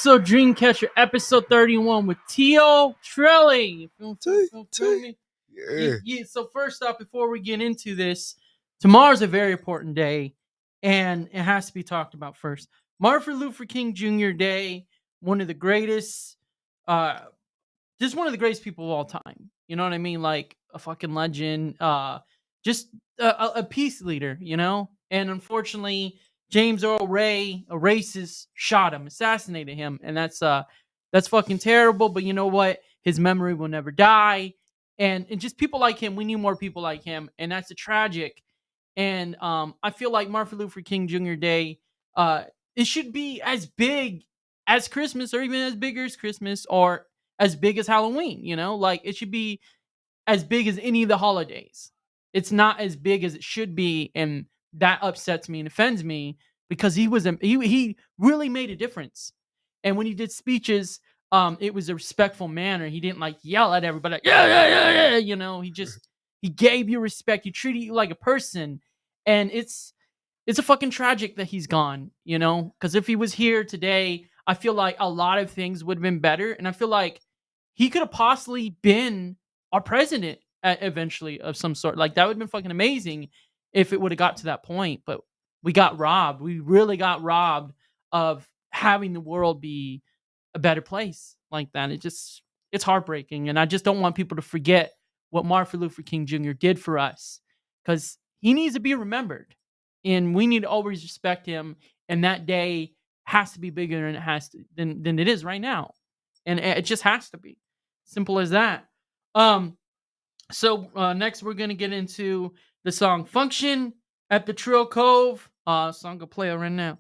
XLTE Dream Katcher, episode 31 with Tio Trilly. Feel me? Yeah. So first off, before we get into this, tomorrow's a very important day, and it has to be talked about first. Martin Luther King Jr. Day, one of the greatest, just one of the greatest people of all time. You know what I mean? Like a fucking legend, just a peace leader, you know? And unfortunately, James Earl Ray, a racist, shot him, assassinated him, and that's fucking terrible. But you know what? His memory will never die, and just people like him. We need more people like him, and that's a tragic. And I feel like Martin Luther King Jr. Day, it should be as big as Christmas, or even as big as Christmas, or as big as Halloween. You know, like it should be as big as any of the holidays. It's not as big as it should be, and that upsets me and offends me because he really made a difference. And when he did speeches, it was a respectful manner. He didn't like yell at everybody, like, yeah. You know, he gave you respect. He treated you like a person, and it's a fucking tragic that he's gone. You know, because if he was here today, I feel like a lot of things would have been better, and I feel like he could have possibly been our president eventually of some sort. Like that would have been fucking amazing if it would have got to that point. But we got robbed. We really got robbed of having the world be a better place like that. It's heartbreaking, and I just don't want people to forget what Martin Luther King Jr. did for us, because he needs to be remembered, and we need to always respect him. And that day has to be bigger than than it is right now, and it just has to be simple as that. So next we're gonna get into the song "Function" at the Trill Cove. Song will play right now.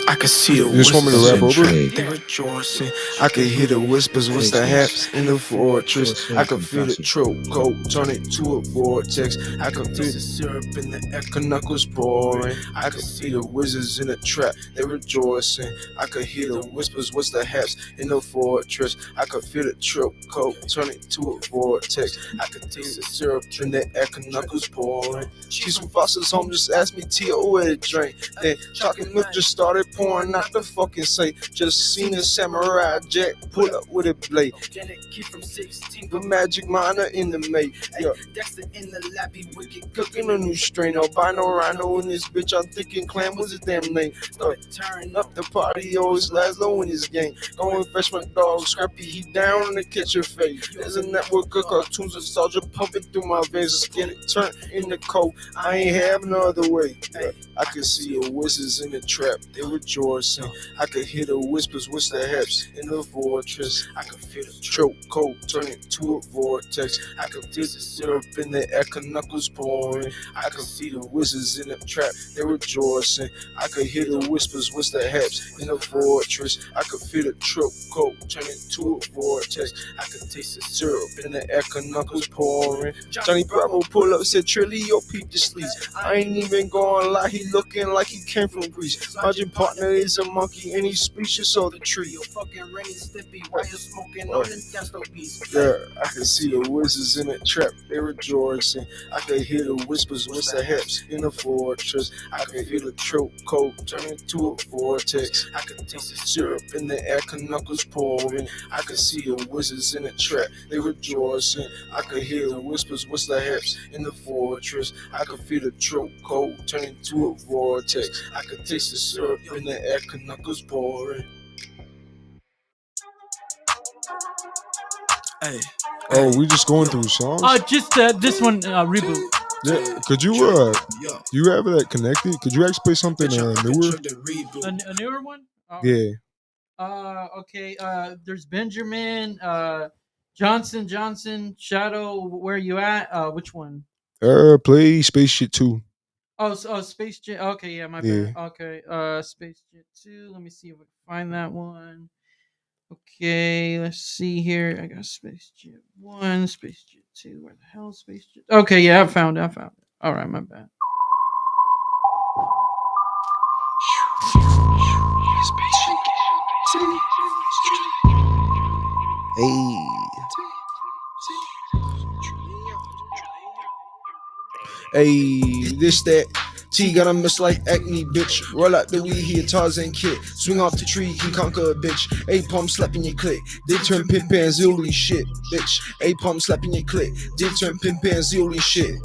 I can see the You just want me to rap over? they rejoicing. I can hear the whispers, what's the haps in the fortress. I can feel the chokehold, turn it to a vortex. I can feel the syrup in the echo knuckles pouring. I can see the wizards in the trap, they rejoicing. I can hear the whispers, what's the haps in the fortress. I can feel the chokehold, turn it to a vortex. I can taste the syrup in the echo knuckles pouring. She's from Foster's home, just asked me Tio where to drink. Then chocolate milk just started pouring out the fucking safe. Just seen a samurai jack pull up with a blade. Organic kid from 16, the magic miner in the mate. Yeah, Dexter in the lab, he wicked cooking a new strain. Albino rhino in this bitch, I'm thinking Clam was his damn name. Started turning up the party, always Laszlo in his game. Going freshman dog, Scrappy, he down in the kitchen face. There's a network of cartoons of soldier pumping through my veins. Skin it turned in the cold, I ain't have no other way. Yeah, I can see the wizards in the trap, they rejoicing. I could hear the whispers, what's the haps in the fortress. I could feel the chokehold turn into a vortex. I could taste the syrup in the echo knuckles pouring. I could see the wizards in the trap, they rejoicing. I could hear the whispers, what's the haps in the fortress. I could feel the chokehold turn into a vortex. I could taste the syrup in the echo knuckles pouring. Johnny Bravo pull up, said Trilly, yo, peep the sleeves. I ain't even gonna lie, he looking like he came from Greece. My gym partner is a monkey and he's species of the tree. Yo, fucking Rain Stippy, why you smoking on them desktop beats? Yeah, I can see the wizards in the trap, they rejoicing. I can hear the whispers, what's the haps in the fortress. I can feel the chokehold turn into a vortex. I can taste the syrup in the echo knuckles pouring. I can see the wizards in the trap, they rejoicing. I can hear the whispers, what's the haps in the fortress. I can feel the chokehold turn into a vortex. I can taste the syrup in the echo knuckles pouring. Hey. Oh, we just going through songs? Just this one reboot. Yeah, could you you have that connected? Could you actually play something newer? A newer one? Yeah. Okay. There's Benjamin, Johnson, Shadow. Where you at? Which one? Play Space Shit 2. Oh, Space Jet. Okay, yeah, my bad. Okay, Space Jet 2. Let me see if I can find that one. Okay, let's see here. I got Space Jet 1, Space Jet 2. Where the hell is Space Jet? Okay, yeah, I found it. All right, my bad. Hey. Ayy, this that. T got a miss like acne, bitch. Roll out the weed here, Tarzan kid. Swing off the tree, can conquer a bitch. A pump slapping your click. Did turn pimp and zooly shit, bitch. A pump slapping your click. Did turn pimp and zooly shit.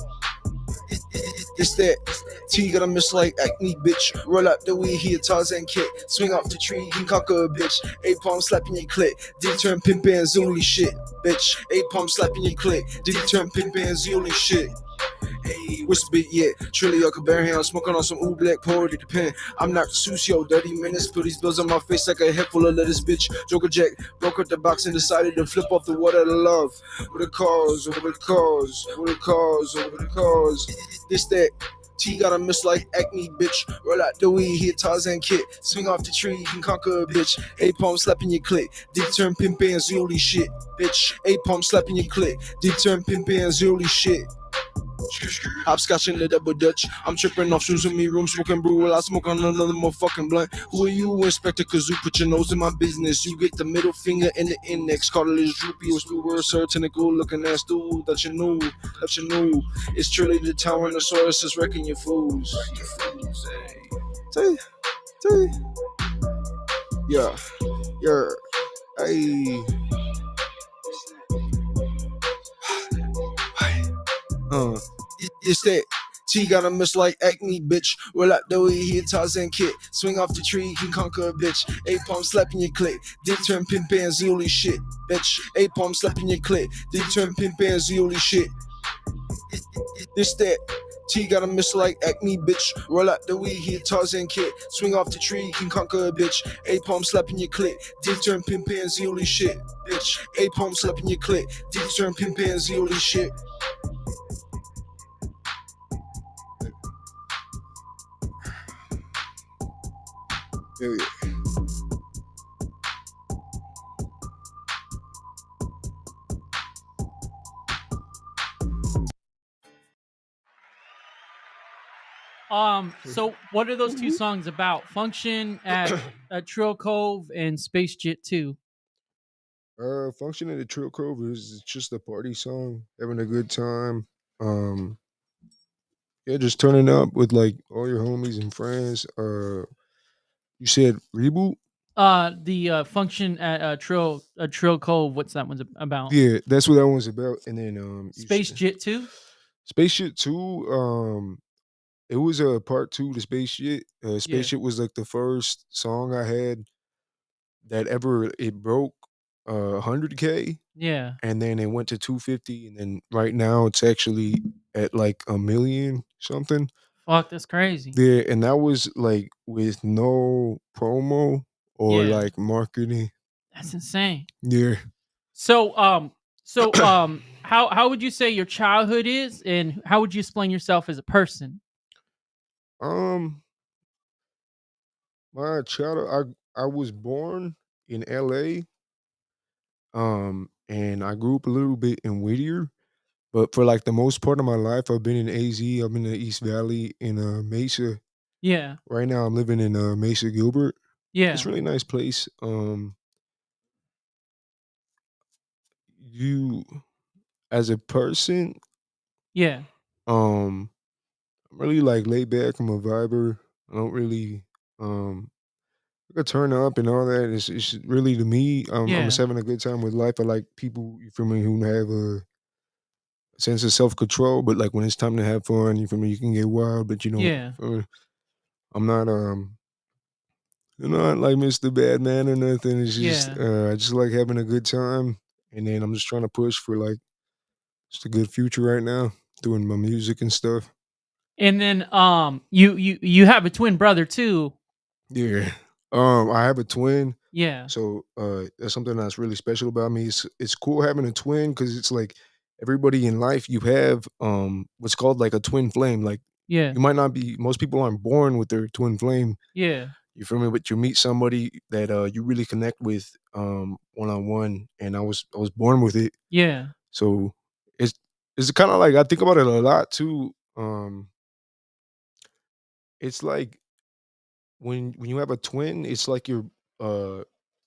It's that. T got a miss like acne, bitch. Roll out the weed here, Tarzan kid. Swing off the tree, can conquer a bitch. A pump slapping your click. Did turn pimp and zooly shit, bitch. A pump slapping your click. Did turn pimp and zooly shit. Hey, what's the beat yet? Trilly Jan Katcher, I'm smoking on some ooh black poetry pen. I'm not Susio, dirty minutes. Put these bills on my face like a head full of lettuce, bitch. Joker Jack broke out the box and decided to flip off the water to love. What a cause, what a cause, what a cause, what a cause. This that. T got a miss like acne, bitch. Roll out the weed, hit Tarzan kid. Swing off the tree, you can conquer a bitch. A pump slapping your click. Deep turn pimp and zooly shit, bitch. A pump slapping your click. Deep turn pimp and zooly shit. Hopscotch in the double Dutch. I'm tripping off shoes in me room, smoking brew while I smoke on another motherfucking blunt. Who are you, Inspector Kazoo? Put your nose in my business. You get the middle finger and the index. Cartilage droopy, was blue word, sir, tentacle looking ass dude. That you knew, that you knew. It's truly the Tyrannosaurus is wrecking your fools. Say, yeah, yeah, hey. It's that. T got a miss like acne, bitch. Roll out the way here, Tarzan kid. Swing off the tree, can conquer a bitch. A pump slapping your click. Did turn pimp and zooly shit, bitch. A pump slapping your click. Did turn pimp and zooly shit. This that. T got a miss like acne, bitch. Roll out the weed here, Tarzan kid. Swing off the tree, can conquer a bitch. A pump slapping your click. Did turn pimp and zooly shit, bitch. A pump slapping your click. Did turn pimp and zooly shit. Hell yeah. So what are those two songs about? Function at Trill Cove and Space Jet 2. Function at the Trill Cove is just a party song, having a good time. Yeah, just turning up with like all your homies and friends. You said reboot? The function at Trill Cove. What's that one's about? Yeah, that's what that one's about. And then Space Jet 2. Spaceship 2, it was a part 2 to Spaceship. Spaceship was like the first song I had that ever it broke 100K, Yeah. and then it went to 250, and then right now it's actually at like a million something. Fuck, that's crazy. Yeah, and that was like with no promo or Yeah. like marketing. That's insane. Yeah. So how would you say your childhood is, and how would you explain yourself as a person? Um, my child, I was born in LA, and I grew up a little bit in Whittier, but for like the most part of my life, I've been in AZ. I'm in the East Valley in Mesa. Yeah. Right now, I'm living in Mesa Gilbert. It's Yeah. a really nice place. You as a person, Yeah. I'm really like laid back. I'm a viber. I don't really um I could turn up and all that. It's really to me. I'm just Yeah. having a good time with life. I like people, you feel me, who have a sense of self control, but like when it's time to have fun, you feel me, you can get wild, but you don't. Yeah. I'm not not like Mr. Bad Man or nothing. It's just Yeah. I just like having a good time, and then I'm just trying to push for like just a good future right now, doing my music and stuff. And then you have a twin brother too. Yeah. I have a twin. Yeah. So that's something that's really special about me. It's cool having a twin because it's like everybody in life you have what's called like a twin flame. Like Yeah. you might not be most people aren't born with their twin flame. Yeah. You feel me? But you meet somebody that you really connect with one on one, and I was born with it. Yeah. So it's it's kind of like I think about it a lot too. It's like when you have a twin, it's like you're uh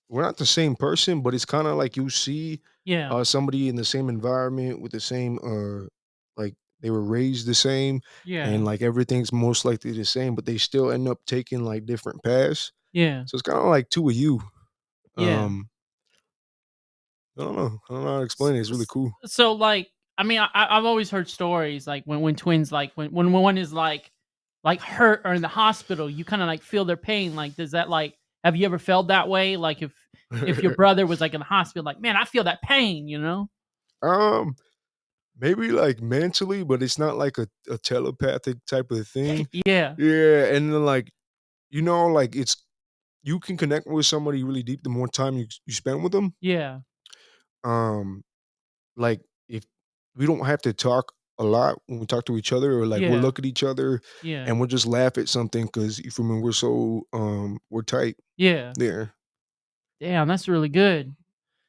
we're not the same person, but it's kind of like you see Yeah. somebody in the same environment with the same like they were raised the same, Yeah. and like everything's most likely the same, but they still end up taking like different paths. Yeah. So it's kind of like two of you. Yeah. Um, I don't know how to S- explain it. It's really s- cool. So like, I mean, I've always heard stories like when twins like when one is like hurt or in the hospital, you kind of like feel their pain. Like, does that like have you ever felt that way? Like if your brother was like in the hospital, like, man, I feel that pain, you know? um, Maybe like mentally, but it's not like a telepathic type of thing. Yeah. Yeah, and then like like it's you can connect with somebody really deep the more time you spend with them. Yeah. Um, like if we don't have to talk a lot when we talk to each other, or like we'll Yeah. look at each other Yeah. and we'll just laugh at something because you feel me, we're so we're tight. Yeah. Yeah, Damn, that's really good.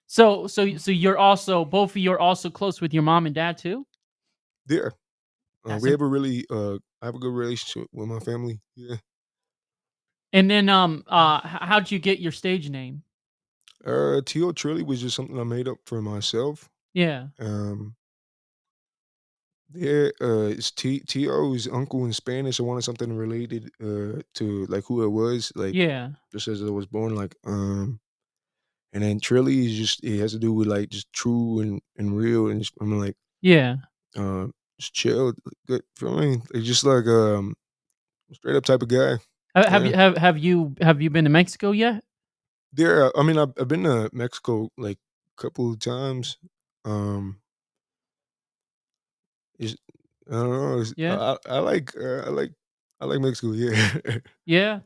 So you're also both of you are also close with your mom and dad too? yeah. That's We a have a really I have a good relationship with my family. Yeah. and then how'd you get your stage name? Tio Trilly was just something I made up for myself. Yeah. Um, yeah, it's Tio's uncle in Spanish. I wanted something related to like who it was, like Yeah. just as I was born, like and then Trilly is just it has to do with like just true and real, and just, I'm like Yeah. uh just chill, good. Feel me? It's just like straight up type of guy. Have Yeah, you have you been to Mexico yet? there. I mean, I've been to Mexico like a couple of times. Um, it's, I don't know. Yeah. I like Mexico. Yeah.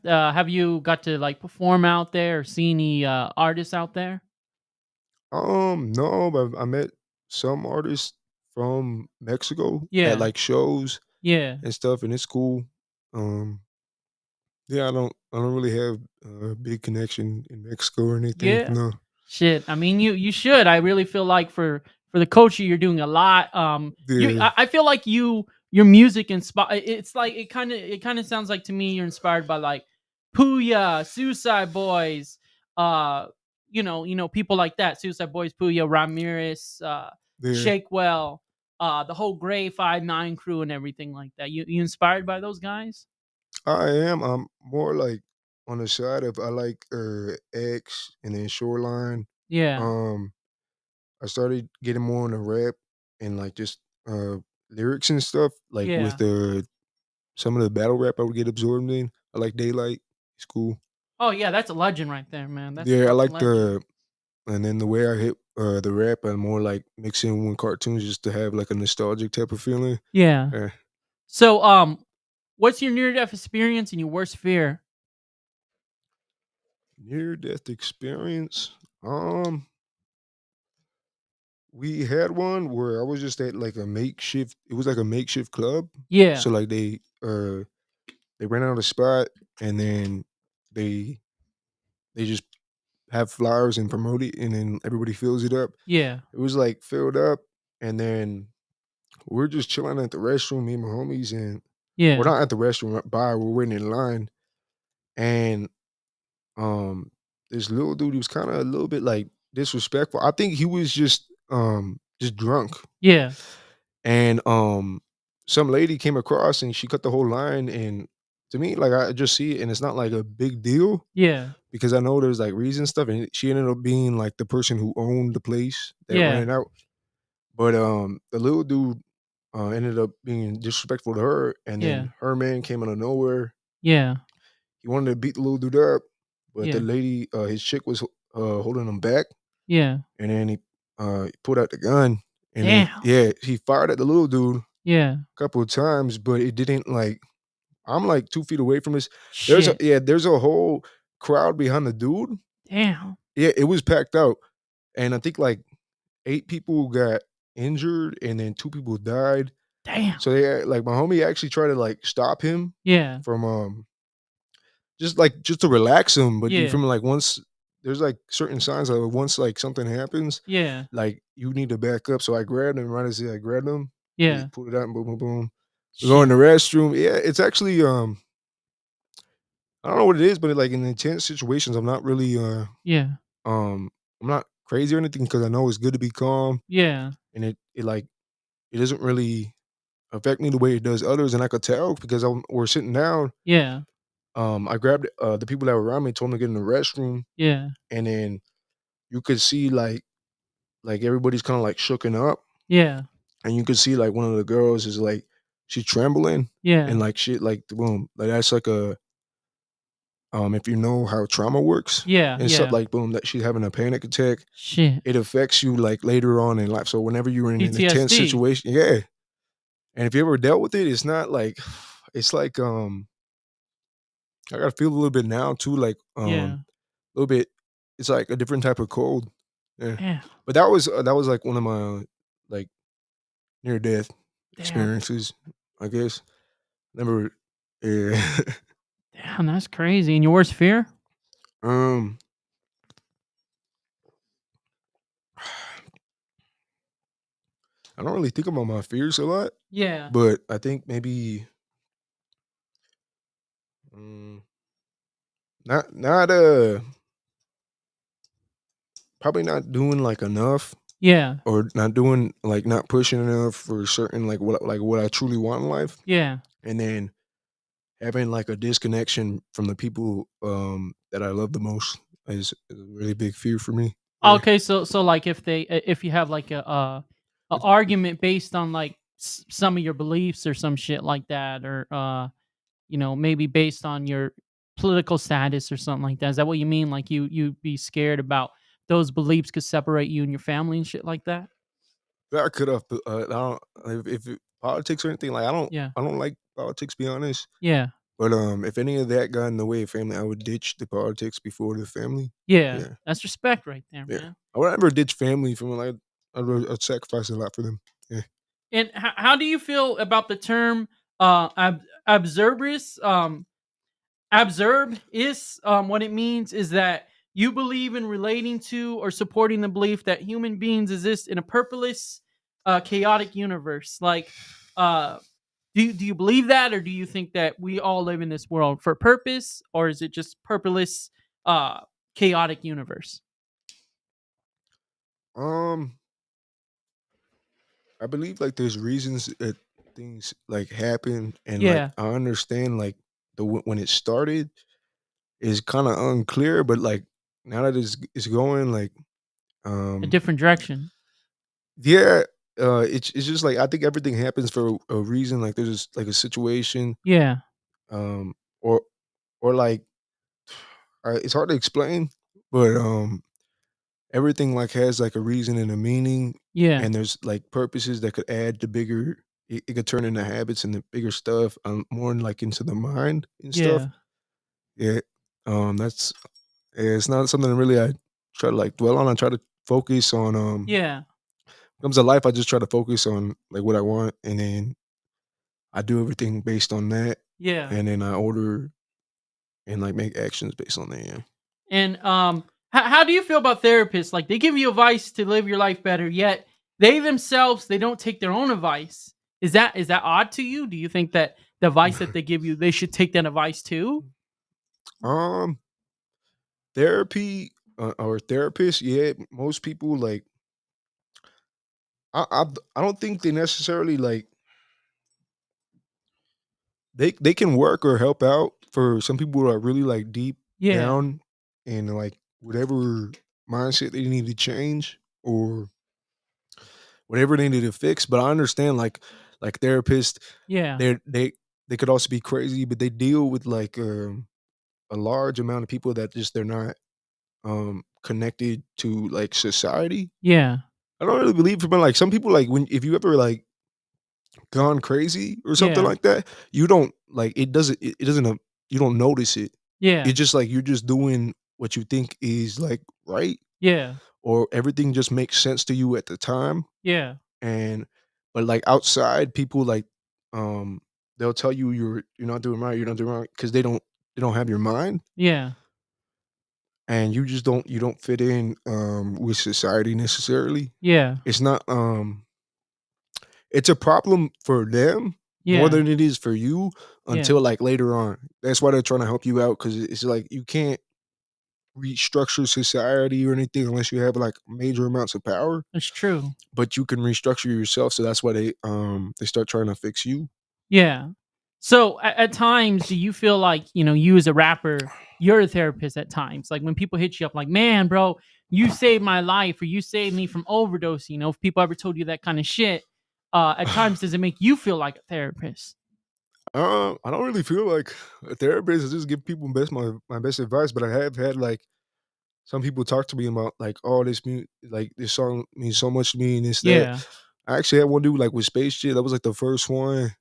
Yeah. Have you got to like perform out there or see any artists out there? No, but I met some artists from Mexico at Yeah. like shows Yeah. and stuff, and it's cool. Um, yeah, I don't really have a big connection in Mexico or anything. Yeah. No. Shit. I mean, you should. I really feel like for the culture, you're doing a lot. Yeah, I feel like your music inspire. It's like it kind of sounds like to me you're inspired by like Puya, Suicide Boys, uh, people like that. Suicide Boys, Puya, Ramirez, yeah. Shakewell, the whole Gray 5'9" crew and everything like that. You inspired by those guys? I am. I'm more like on the side of I like X and then Shoreline. Yeah. Um, I started getting more on the rap and like just lyrics and stuff, like with Yeah. the some of the battle rap I would get absorbed in. I like Daylight. It's cool. Oh yeah, that's a legend right there, man. That's a Yeah, I fucking like legend. and then the way I hit the rap, I more like mixing with cartoons just to have like a nostalgic type of feeling. Yeah. Yeah. So, what's your near death experience and your worst fear? Near death experience. Um, we had one where I was just at like a makeshift. It was like a makeshift club. Yeah. So like they ran out of spot, and then they they just have flowers and promote it, and then everybody fills it up. Yeah. It was like filled up, and then we're just chilling at the restroom, me and my homies, and we're Yeah. not at the restaurant bar. We're waiting in line, and um, this little dude, he was kind of a little bit like disrespectful. I think he was just drunk, Yeah. and some lady came across and she cut the whole line. And to me, like I just see it, and it's not like a big deal Yeah. because I know there's like reason stuff, and she ended up being like the person who owned the place that Yeah. ran out. But the little dude ended up being disrespectful to her, and Yeah. then her man came out of nowhere. Yeah. He wanted to beat the little dude up, but the Yeah. lady, his chick, was holding him back, Yeah. and then he pulled out the gun, and then Damn. yeah, he fired at the little dude a Yeah. couple of times, but it didn't like. I'm like 2 feet away from this. Shit. There's a whole crowd behind the dude. Damn. Yeah, it was packed out, and I think like 8 people got injured, and then 2 people died. Damn. So they like my homie actually tried to like stop him Yeah. from just to relax him, but you Yeah. feel me? Like once there's like certain signs that once like something happens, Yeah. like you need to back up. So I grabbed him right as I grabbed him. He Yeah. pulled it out and boom, boom, boom. We go in Shit. the restroom. Yeah, it's actually I don't know what it is, but like in intense situations, I'm not really Yeah. um I'm not crazy or anything because I know it's good to be calm Yeah. and it like it doesn't really affect me the way it does others, and I could tell because we're sitting down. Yeah. I grabbed the people that were around me, told them to get in the restroom, Yeah. and then you could see like everybody's kind of like shooken up, Yeah. and you could see like one of the girls is like she's trembling Yeah. and like shit like boom like that's like a if you know how trauma works Yeah. and stuff Yeah. like boom that she's having a panic attack. Shit. It affects you like later on in life. So whenever you're in an intense PTSD. situation, yeah. And if you ever dealt with it, it's not like it's like I gotta feel a little bit now too, like Yeah. a little bit. It's like a different type of cold. Yeah. Damn. But that was like one of my like near death Damn. experiences, I guess. Never yeah. Damn, that's crazy. And your worst fear? um I don't really think about my fears a lot, Yeah. but I think maybe mm, not probably not doing like enough Yeah. or not doing like not pushing enough for certain like what I truly want in life, Yeah. and then having like a disconnection from the people that I love the most is a really big fear for me. Yeah. Okay, so like if you have like a It's- argument based on like some of your beliefs or some shit like that, or maybe based on your political status or something like that. Is that what you mean? Like you be scared about those beliefs could separate you and your family and shit like that? I could have. I don't politics or anything like Yeah. I don't like politics. Be honest. Yeah. But if any of that got in the way of family, I would ditch the politics before the family. Yeah. Yeah, That's respect right there, yeah. man. I would never ditch family from like I'd sacrifice a lot for them. Yeah. And how do you feel about the term observerist? Absurd is what it means is that you believe in relating to or supporting the belief that human beings exist in a purposeless, chaotic universe. Like, do you believe that, or do you think that we all live in this world for purpose, or is it just purposeless, uh, chaotic universe? Um, I believe like there's reasons that things like happen, and like Yeah, I understand like when it started is kind of unclear, but like now that it's going like a um different direction. yeah, it's just like I think everything happens for a reason. Like there's like a situation, Yeah, um, or like it's hard to explain, but everything like has like a reason and a meaning, yeah, and there's like purposes that could add to bigger. It could turn into habits and the bigger stuff, more like into the mind and stuff. yeah, Yeah, that's yeah, it's not something really I try to like dwell on. I try to focus on yeah, comes to life. I just try to focus on like what I want, and then I do everything based on that, yeah. and then I order and like make actions based on that. Yeah. And how do you feel about therapists? Like they give you advice to live your life better, yet they themselves they don't take their own advice. Is that odd to you? Do you think that the advice that they give you, they should take that advice too? um, therapy or therapist. Yeah, most people like I don't think they necessarily like they can work or help out for some people who are really like deep Yeah, down in like whatever mindset they need to change or whatever they need to fix. But I understand like therapists, yeah, they they could also be crazy, but they deal with like a large amount of people that just they're not connected to like society. yeah, I don't really believe but like some people like when if you ever like gone crazy or something yeah, like that, you don't like it doesn't you don't notice it. yeah, It's just like you're just doing what you think is like right yeah, or everything just makes sense to you at the time. yeah, And but like outside people like um they'll tell you you're not doing right, you're not doing right because they don't have your mind yeah, and you just you don't fit in with society necessarily. yeah, It's not it's a problem for them more yeah, than it is for you yeah, until like later on. That's why they're trying to help you out because it's like you can't restructure society or anything unless you have like major amounts of power. It's true. But you can restructure yourself, so that's why they start trying to fix you. Yeah. So at times, do you feel like, you as a rapper, you're a therapist at times? Like when people hit you up, like, man, bro, you saved my life, or you saved me from overdosing. If people ever told you that kind of shit, at times, does it make you feel like a therapist? I don't really feel like a therapist. I just give people my best advice. But I have had like some people talk to me about like, oh, like this song means so much to me and this that. Yeah. I actually had one dude like with Space Shit. That was like the first one.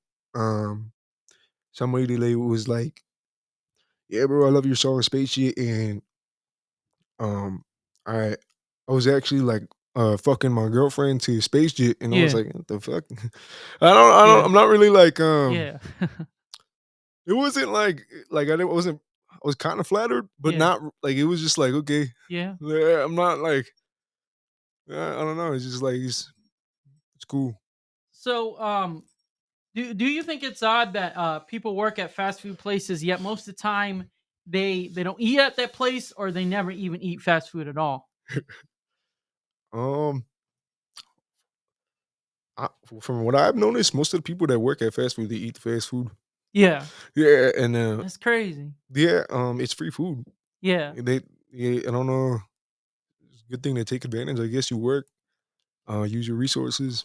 Somebody they was like, yeah, bro, I love your song Space Shit, and um, I I was actually like fucking my girlfriend to Space Jet, and I was Yeah. like, what the fuck? I don't, Yeah. I'm not really like Yeah. it wasn't like I wasn't. I was kind of flattered, but Yeah. not like it was just like okay. Yeah. Yeah, I'm not like I don't know. It's just like it's cool. So, do you think it's odd that people work at fast food places, yet most of the time they don't eat at that place, or they never even eat fast food at all? Um, I, from what I've noticed, most of the people that work at fast food they eat the fast food. Yeah. Yeah, and That's crazy. yeah, it's free food. Yeah. They yeah, I don't know. It's a good thing they take advantage. I guess you work, use your resources.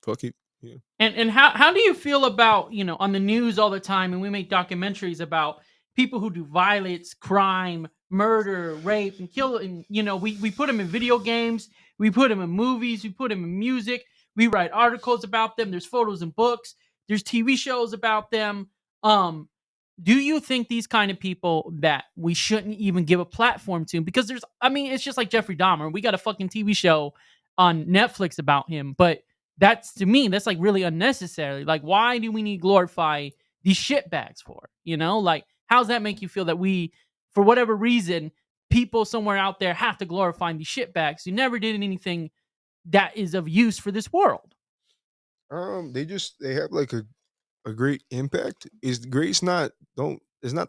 Fuck it. Yeah. And how do you feel about, on the news all the time, and we make documentaries about people who do violence, crime, murder, rape, and kill, and we put them in video games, we put them in movies, we put them in music, we write articles about them, there's photos and books, there's TV shows about them. Um do you think these kind of people that we shouldn't even give a platform to? Because it's just like Jeffrey Dahmer. We got a fucking TV show on Netflix about him, but that's, to me, that's like really unnecessary. Like, why do we need to glorify these shitbags for? Like, how's that make you feel that we, for whatever reason, people somewhere out there have to glorify these shitbags who never did anything that is of use for this world? They have like a great impact. Is great. It's not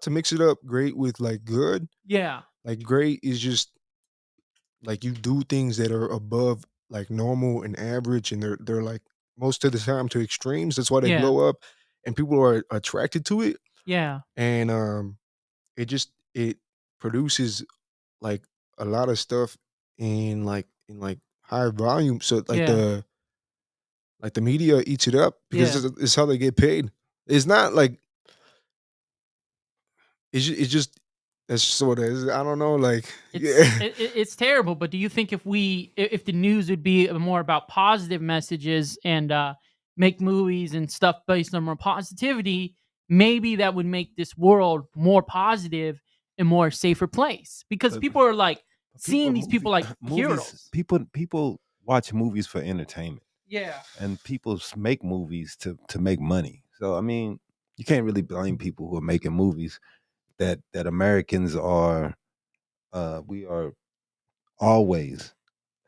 to mix it up. Great with like good. Yeah, Like great is just like you do things that are above like normal and average, and they're like most of the time to extremes. That's why they yeah, blow up, and people are attracted to it. yeah, And it produces like a lot of stuff in high volume. So yeah, like the media eats it up because yeah. it's how they get paid. It's not like it's just that's sort of I don't know like It's yeah. it's terrible. But do you think if the news would be more about positive messages, and make movies and stuff based on more positivity, maybe that would make this world more positive and more safer place? Because But people are like seeing people these people movie like movies heroes. people watch movies for entertainment, Yeah, and people make movies to make money. So I mean, you can't really blame people who are making movies. That Americans are we are always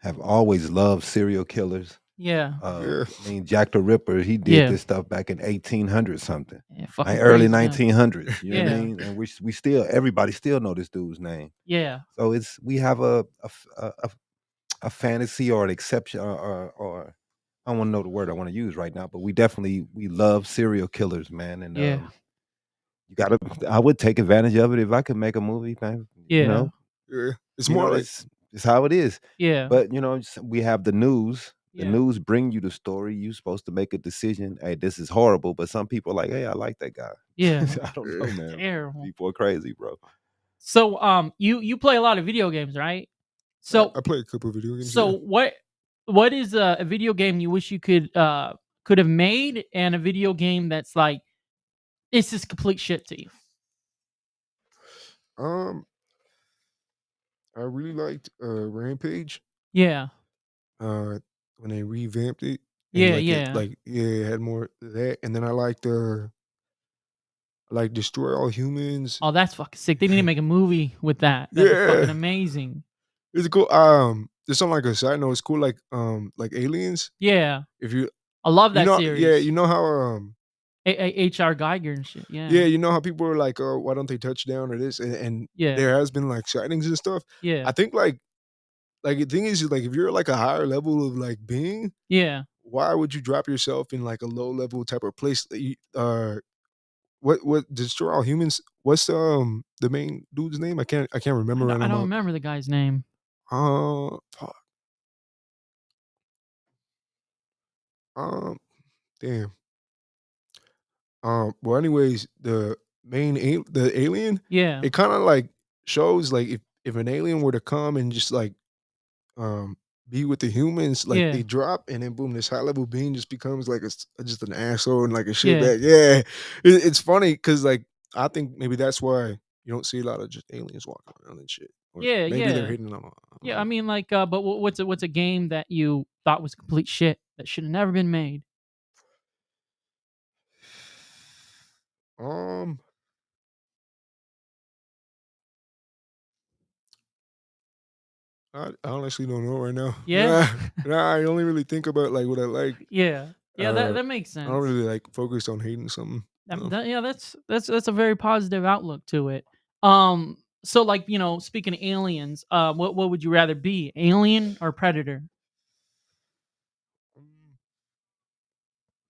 have always loved serial killers. yeah, Yeah. I mean, Jack the Ripper, he did yeah, this stuff back in 1800 something, yeah. like Fucking early crazy, huh? 1900s. You know what I Yeah, mean? And we still everybody still know this dude's name. yeah, So we have a fantasy or an exception or I don't want to know the word I want to use right now, but we love serial killers, man. And yeah, you gotta I would take advantage of it if I could make a movie, man. yeah, Yeah. It's more like It's how it is. yeah, But we have the news. The yeah, news bring you the story. You supposed to make a decision. Hey, this is horrible. But some people are like, hey, I like that guy. yeah. I don't know, yeah. man. Terrible. People are crazy, bro. So, you play a lot of video games, right? So I play a couple of video games. So Yeah. what is a video game you wish you could have made, and a video game that's like it's just complete shit to you? Um, I really liked Rampage. Yeah, Uh, when they revamped it and yeah, yeah. it had more of that, and then I liked like Destroy All Humans. Oh, that's fucking sick. They need to make a movie with that. That'd be fucking Yeah, amazing. it's cool. Just on like a side note, it's cool. Like Aliens. Yeah, If you I love you that know yeah series. you know how H.R. Geiger and shit. Yeah. Yeah, you know how people are like, "Oh, why don't they touch down or this?" And Yeah. there has been like sightings and stuff. Yeah. I think like the thing is like if you're like a higher level of like being, Yeah. why would you drop yourself in like a low level type of place? What destroy all humans? What's the main dude's name? I can't remember right I don't now. remember the guy's name. Fuck. Um, damn. Well, anyways, the alien, Yeah. it kind of like shows like if an alien were to come and just like um be with the humans, like Yeah. they drop and then boom, this high level being just becomes like just an asshole and like a Yeah. shitbag. Yeah, it's funny because like I think maybe that's why you don't see a lot of just aliens walking around and shit, or Yeah. maybe they're Yeah. hidden. I don't Yeah. I know. mean, like, but what's a game that you thought was complete shit that should have never been made? Um, I honestly don't know right now. Yeah. Nah, I only really think about like what I like. Yeah. Yeah. Uh, That makes I don't sense. really like focus on hating something. No. Yeah, that's a very positive outlook to it. So like speaking of aliens, what would you rather be, alien or predator?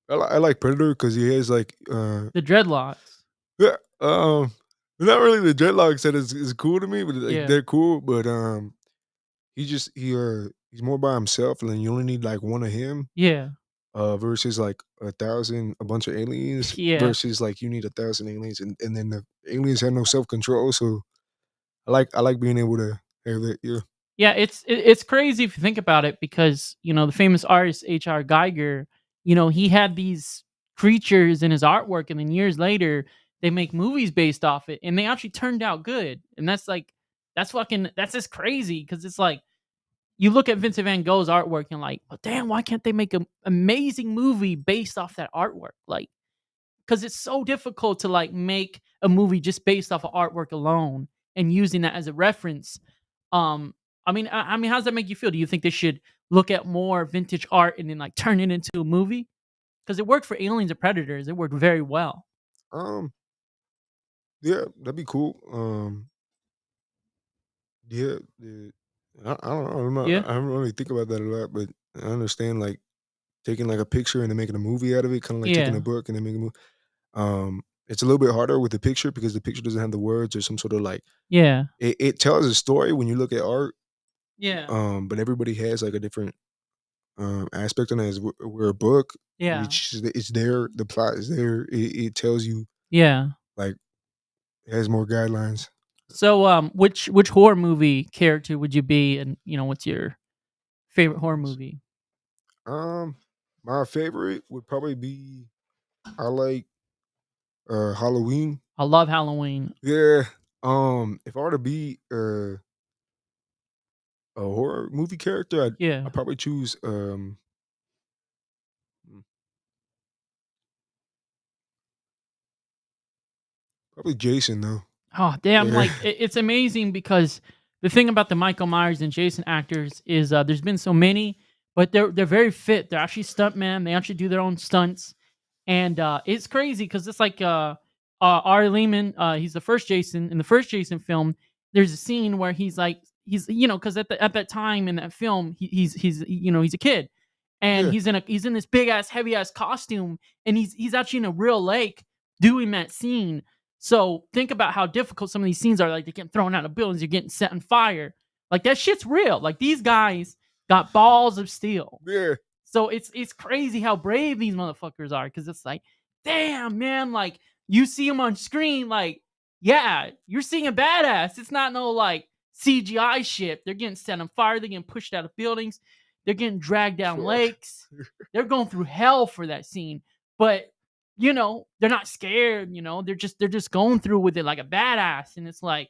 I like Predator because he has like The dreadlocks. yeah, not really the dreadlocks that is cool to me, but like Yeah, they're cool. But he's more by himself, and then you only need like one of him. yeah, Versus like a bunch of aliens. yeah. Versus like you need 1,000 aliens, and then the aliens have no self control. So I like being able to have that. Yeah. Yeah, it's crazy if you think about it because the famous artist H.R. Geiger, he had these creatures in his artwork, and then years later they make movies based off it, and they actually turned out good. And that's just crazy because it's like you look at Vincent Van Gogh's artwork and like, well, damn, why can't they make an amazing movie based off that artwork? Like, because it's so difficult to like make a movie just based off of artwork alone and using that as a reference. Um, I mean, how does that make you feel? Do you think they should look at more vintage art and then like turn it into a movie? Because it worked for Aliens and Predators. It worked very well. Um. Yeah, that'd be cool. Yeah. I don't know. Yeah, I don't really think about that a lot, but I understand like taking like a picture and then making a movie out of it, kind of like taking yeah, a book and then making a movie. It's a little bit harder with the picture because the picture doesn't have the words or some sort of like yeah, it tells a story when you look at art. yeah, But everybody has like a different aspect on it. As we're a book, yeah, it's there. The plot is there. It tells you yeah. like it has more guidelines. So, which horror movie character would you be, and what's your favorite horror movie? Um, my favorite would probably be I like Halloween. I love Halloween. Yeah. If I were to be a horror movie character, Yeah. I'd probably choose hmm, probably Jason though. Oh, damn! Yeah. Like it's amazing because the thing about the Michael Myers and Jason actors is there's been so many, but they're very fit. They're actually stuntmen. They actually do their own stunts, and it's crazy because it's like Ari Lehman. He's the first Jason in the first Jason film. There's a scene where he's like because at that time in that film he's a kid, and Yeah. he's in this big ass heavy ass costume, and he's actually in a real lake doing that scene. So think about how difficult some of these scenes are. Like they're getting thrown out of buildings, you're getting set on fire. Like that shit's real. Like these guys got balls of steel. Yeah. So it's crazy how brave these motherfuckers are because it's like, damn man, like you see them on screen, like yeah, you're seeing a badass. It's not no like CGI shit. They're getting set on fire. They're getting pushed out of buildings. They're getting dragged down Fuck. lakes. They're going through hell for that scene. But they're not scared. They're just going through with it like a badass. And it's like,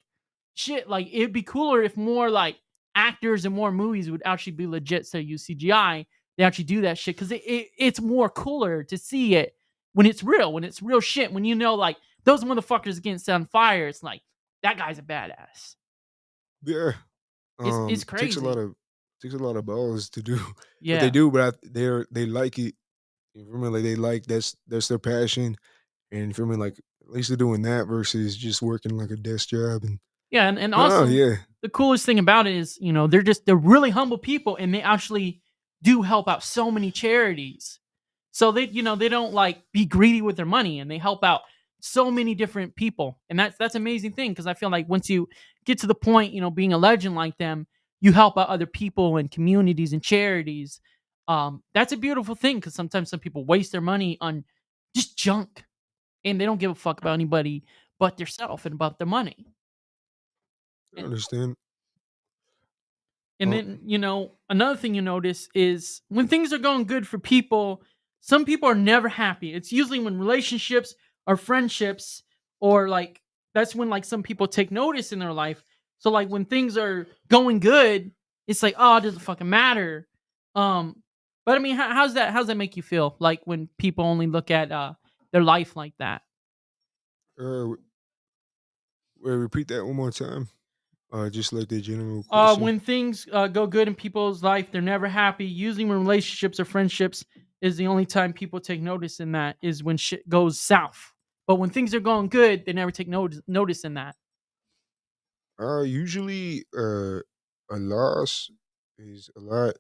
shit. Like it'd be cooler if more like actors and more movies would actually be legit. So use CGI. They actually do that shit because it's more cooler to see it when it's real shit. When like those motherfuckers getting set on fire, it's like that guy's a badass. Yeah. It's Takes a lot crazy. of balls to do what they Yeah, do, but they like it. You remember, like they like that's their passion. And you feel me? Like at least they're doing that versus just working like a desk job. And Yeah, and also the coolest thing about it is, they're really humble people, and they actually do help out so many charities. So they don't like be greedy with their money, and they help out so many different people, and that's amazing thing, because I feel like once you get to the point, being a legend like them, you help out other people and communities and charities. That's a beautiful thing, because sometimes some people waste their money on just junk, and they don't give a fuck about anybody but themselves and about their money. I understand. And then, another thing you notice is when things are going good for people, some people are never happy. It's usually when relationships or friendships, or like that's when like some people take notice in their life. So like when things are going good, it's like, oh, it doesn't fucking matter. But I mean, how's that make you feel? Like when people only look at their life like that? Repeat that one more time. Just like the general question. When things go good in people's life, they're never happy. Usually, when relationships or friendships is the only time people take notice in that is when shit goes south. But when things are going good, they never take notice in that. Usually, a loss is a lot. It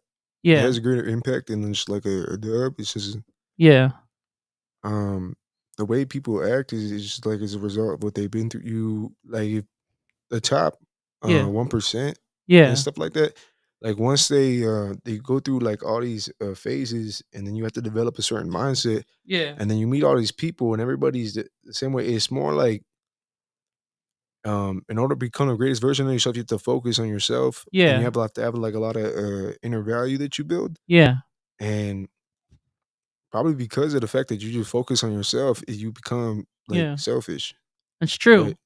Yeah, has a greater impact than just like a dub. It's just yeah, um the way people act is just like as a result of what they've been through. You like if the top yeah, 1% and yeah, stuff like that. Like once they go through like all these phases, and then you have to develop a certain mindset, yeah, and then you meet all these people, and everybody's the same way. It's more like in order to become the greatest version of yourself, you have to focus on yourself, and you yeah, have to have like a lot of inner value that you build. yeah, And probably because of the fact that you just focus on yourself, you become like yeah. selfish. That's true. But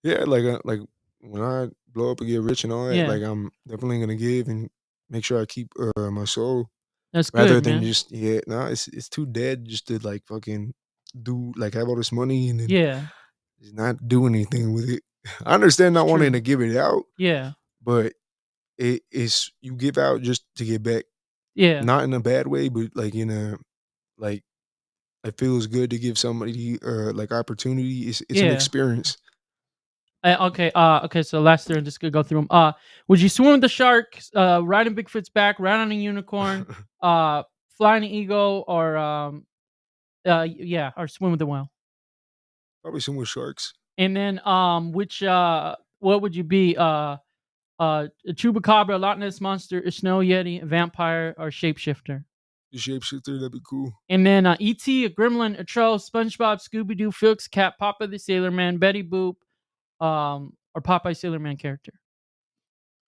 yeah, like when I blow up and get rich and all that, Yeah, like I'm definitely gonna give and make sure I keep my soul that's rather good, than man. just it's too dead just to like fucking do like have all this money and then Yeah, just not do anything with it. I understand it's not wanting true. to give it out, Yeah, but it's you give out just to get back, yeah, not in a bad way, but like in a like it feels good to give somebody like opportunity. It's an yeah. experience. Okay. So last year, just gonna go through them. Would you swim with the shark? Ride on Bigfoot's back? Ride on a unicorn? Fly an eagle? Or or swim with the whale? Probably some with sharks. And then which what would you be? A chupacabra, a Loch Ness monster, a snow yeti, a vampire, or shapeshifter? The shapeshifter, that'd be cool. And then E.T., a gremlin, a troll, SpongeBob, Scooby Doo, Felix Cat, Papa the Sailor Man, Betty Boop, or Popeye Sailor Man character.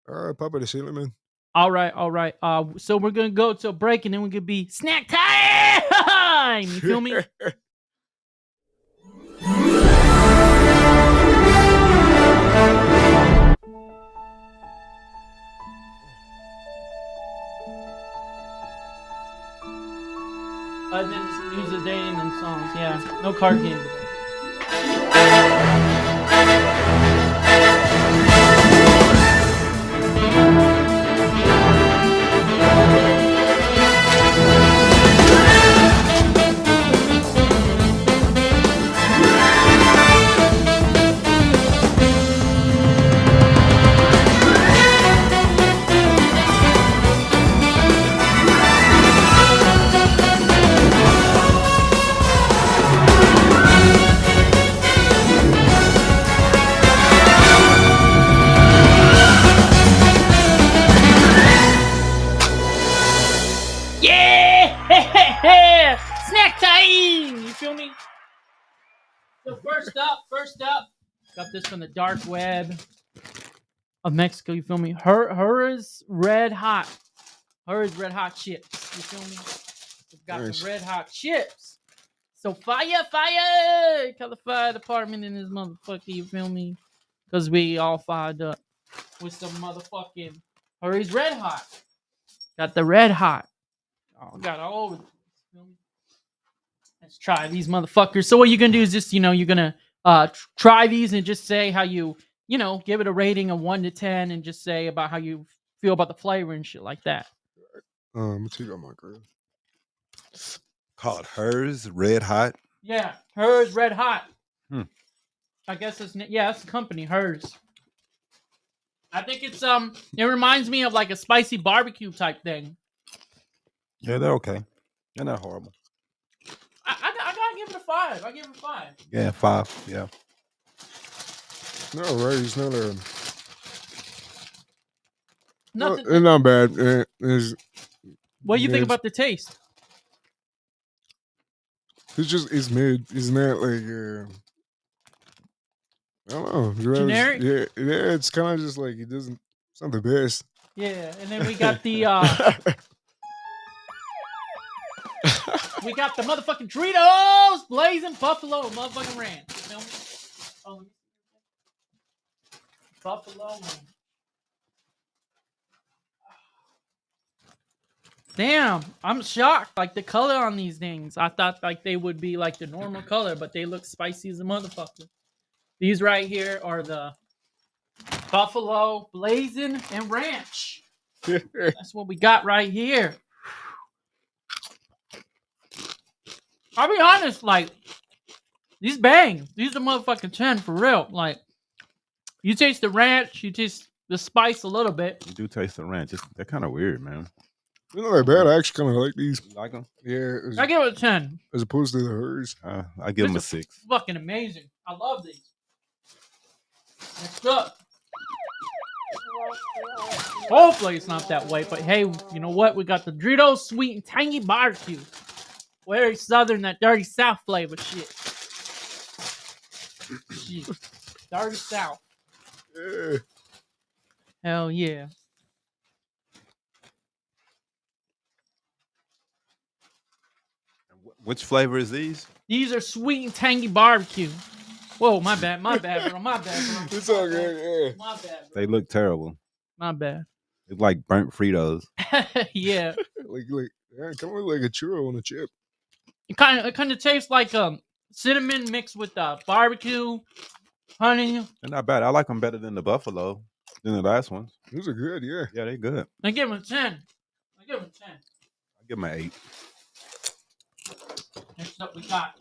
Papa the Sailor Man. All right, all right. So we're gonna go to a break, and then we're gonna be snack time. You feel me? And then just use a day and then songs. Yeah, no card game today. Yeah! Snack time! You feel me? So first up, got this from the dark web of Mexico. You feel me? Her is red hot. Her is red hot chips. You feel me? We've got Nice. some red hot chips. So fire! Call the fire department in this motherfucker. You feel me? Because we all fired up with some motherfucking Hurry's red hot. Got the red hot. Oh, got all over. Let's try these motherfuckers. So what you're gonna do is just you're gonna try these and just say how you give it a rating of 1 to 10 and just say about how you feel about the flavor and shit like that. Let me take out my girl. Called hers red hot. Yeah, hers red hot. Hmm. I guess it's that's the company hers. I think it's it reminds me of like a spicy barbecue type thing. Yeah, they're okay. They're not horrible. I gotta give it a 5. I give it a 5. Yeah, 5. Yeah. No, right? It's not a. Nothing. It's not bad. It's What do you think about the taste? it's mid. It's not like I don't know. Generic? Yeah, it's kind of just like it doesn't. It's not the best. Yeah, and then we got the we got the motherfucking Doritos blazing buffalo motherfucking ranch. You feel me? Oh, buffalo ranch. Damn, I'm shocked. Like the color on these things, I thought like they would be like the normal color, but they look spicy as a motherfucker. These right here are the buffalo blazing and ranch. That's what we got right here. I'll be honest, like these bang. These are motherfucking 10 for real. Like you taste the ranch, you taste the spice a little bit. You do taste the ranch. They're kind of weird, man. They're not that bad. I actually kind of like these. You like them? Yeah, I give it a 10. as opposed to the hers. I give them a 6. Fucking amazing. I love these. Next up. Hopefully it's not that way, but hey, you know what? We got the Doritos sweet and tangy barbecue. Very southern, that dirty South flavor shit. Dirty South. Yeah. Hell yeah. Which flavor is these? These are sweet and tangy barbecue. Whoa, my bad, bro. My bad, bro. It's all good. Yeah. My bad, bro. They look terrible. My bad. It's like burnt Fritos. Yeah. Like yeah, kind of like a churro on a chip. It kind of tastes like cinnamon mixed with barbecue, honey. They're not bad. I like them better than the buffalo, than the last ones. Those are good. Yeah. Yeah, they're good. I give them a 10. I give them a 10. I give them an 8. Next up, we got.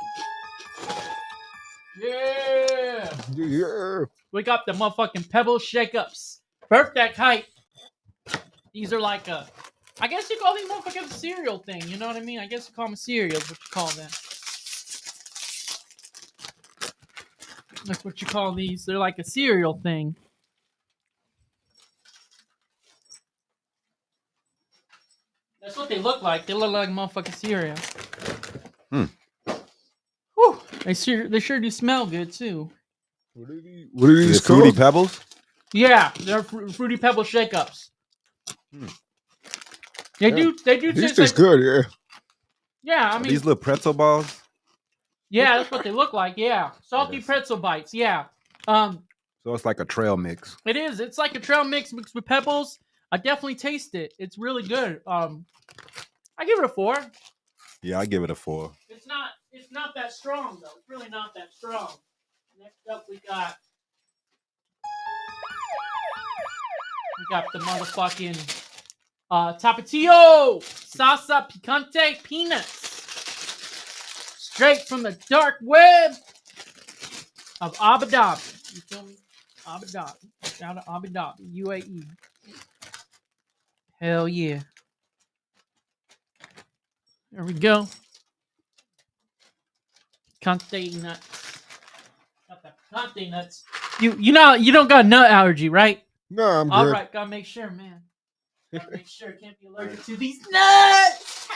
Yeah. Yeah. We got the motherfucking Pebble Shake-Ups. Birthday hype. These are like I guess you call these motherfucking cereal thing. You know what I mean? I guess you call them a cereal. Is what you call them. That's what you call these. They're like a cereal thing. That's what they look like. They look like motherfucking cereal. Whew. They sure do smell good too. What are these called? Fruity Pebbles? Yeah, they're Fruity Pebble Shake-Ups. They do These taste taste good. Yeah. Yeah, I mean These little pretzel balls? yeah, that's what they look like. Yeah, salty Yes. pretzel bites. Yeah, So it's like a trail mix. it is. It's like a trail mix mixed with pebbles. I definitely taste it. It's really good. I give it a 4. Yeah, I give it a 4. It's not that strong though. It's really not that strong. Next up, we got the motherfucking Tapatio Salsa Picante Peanuts. Straight from the dark web of Abu Dhabi. You feel me? Abu Dhabi. Shout out to Abu Dhabi, UAE. Hell yeah. There we go. Picante nuts. Got the picante nuts. You know you don't got a nut allergy, right? No, I'm good. All right, gotta make sure, man. Gotta make sure can't be allergic to these nuts.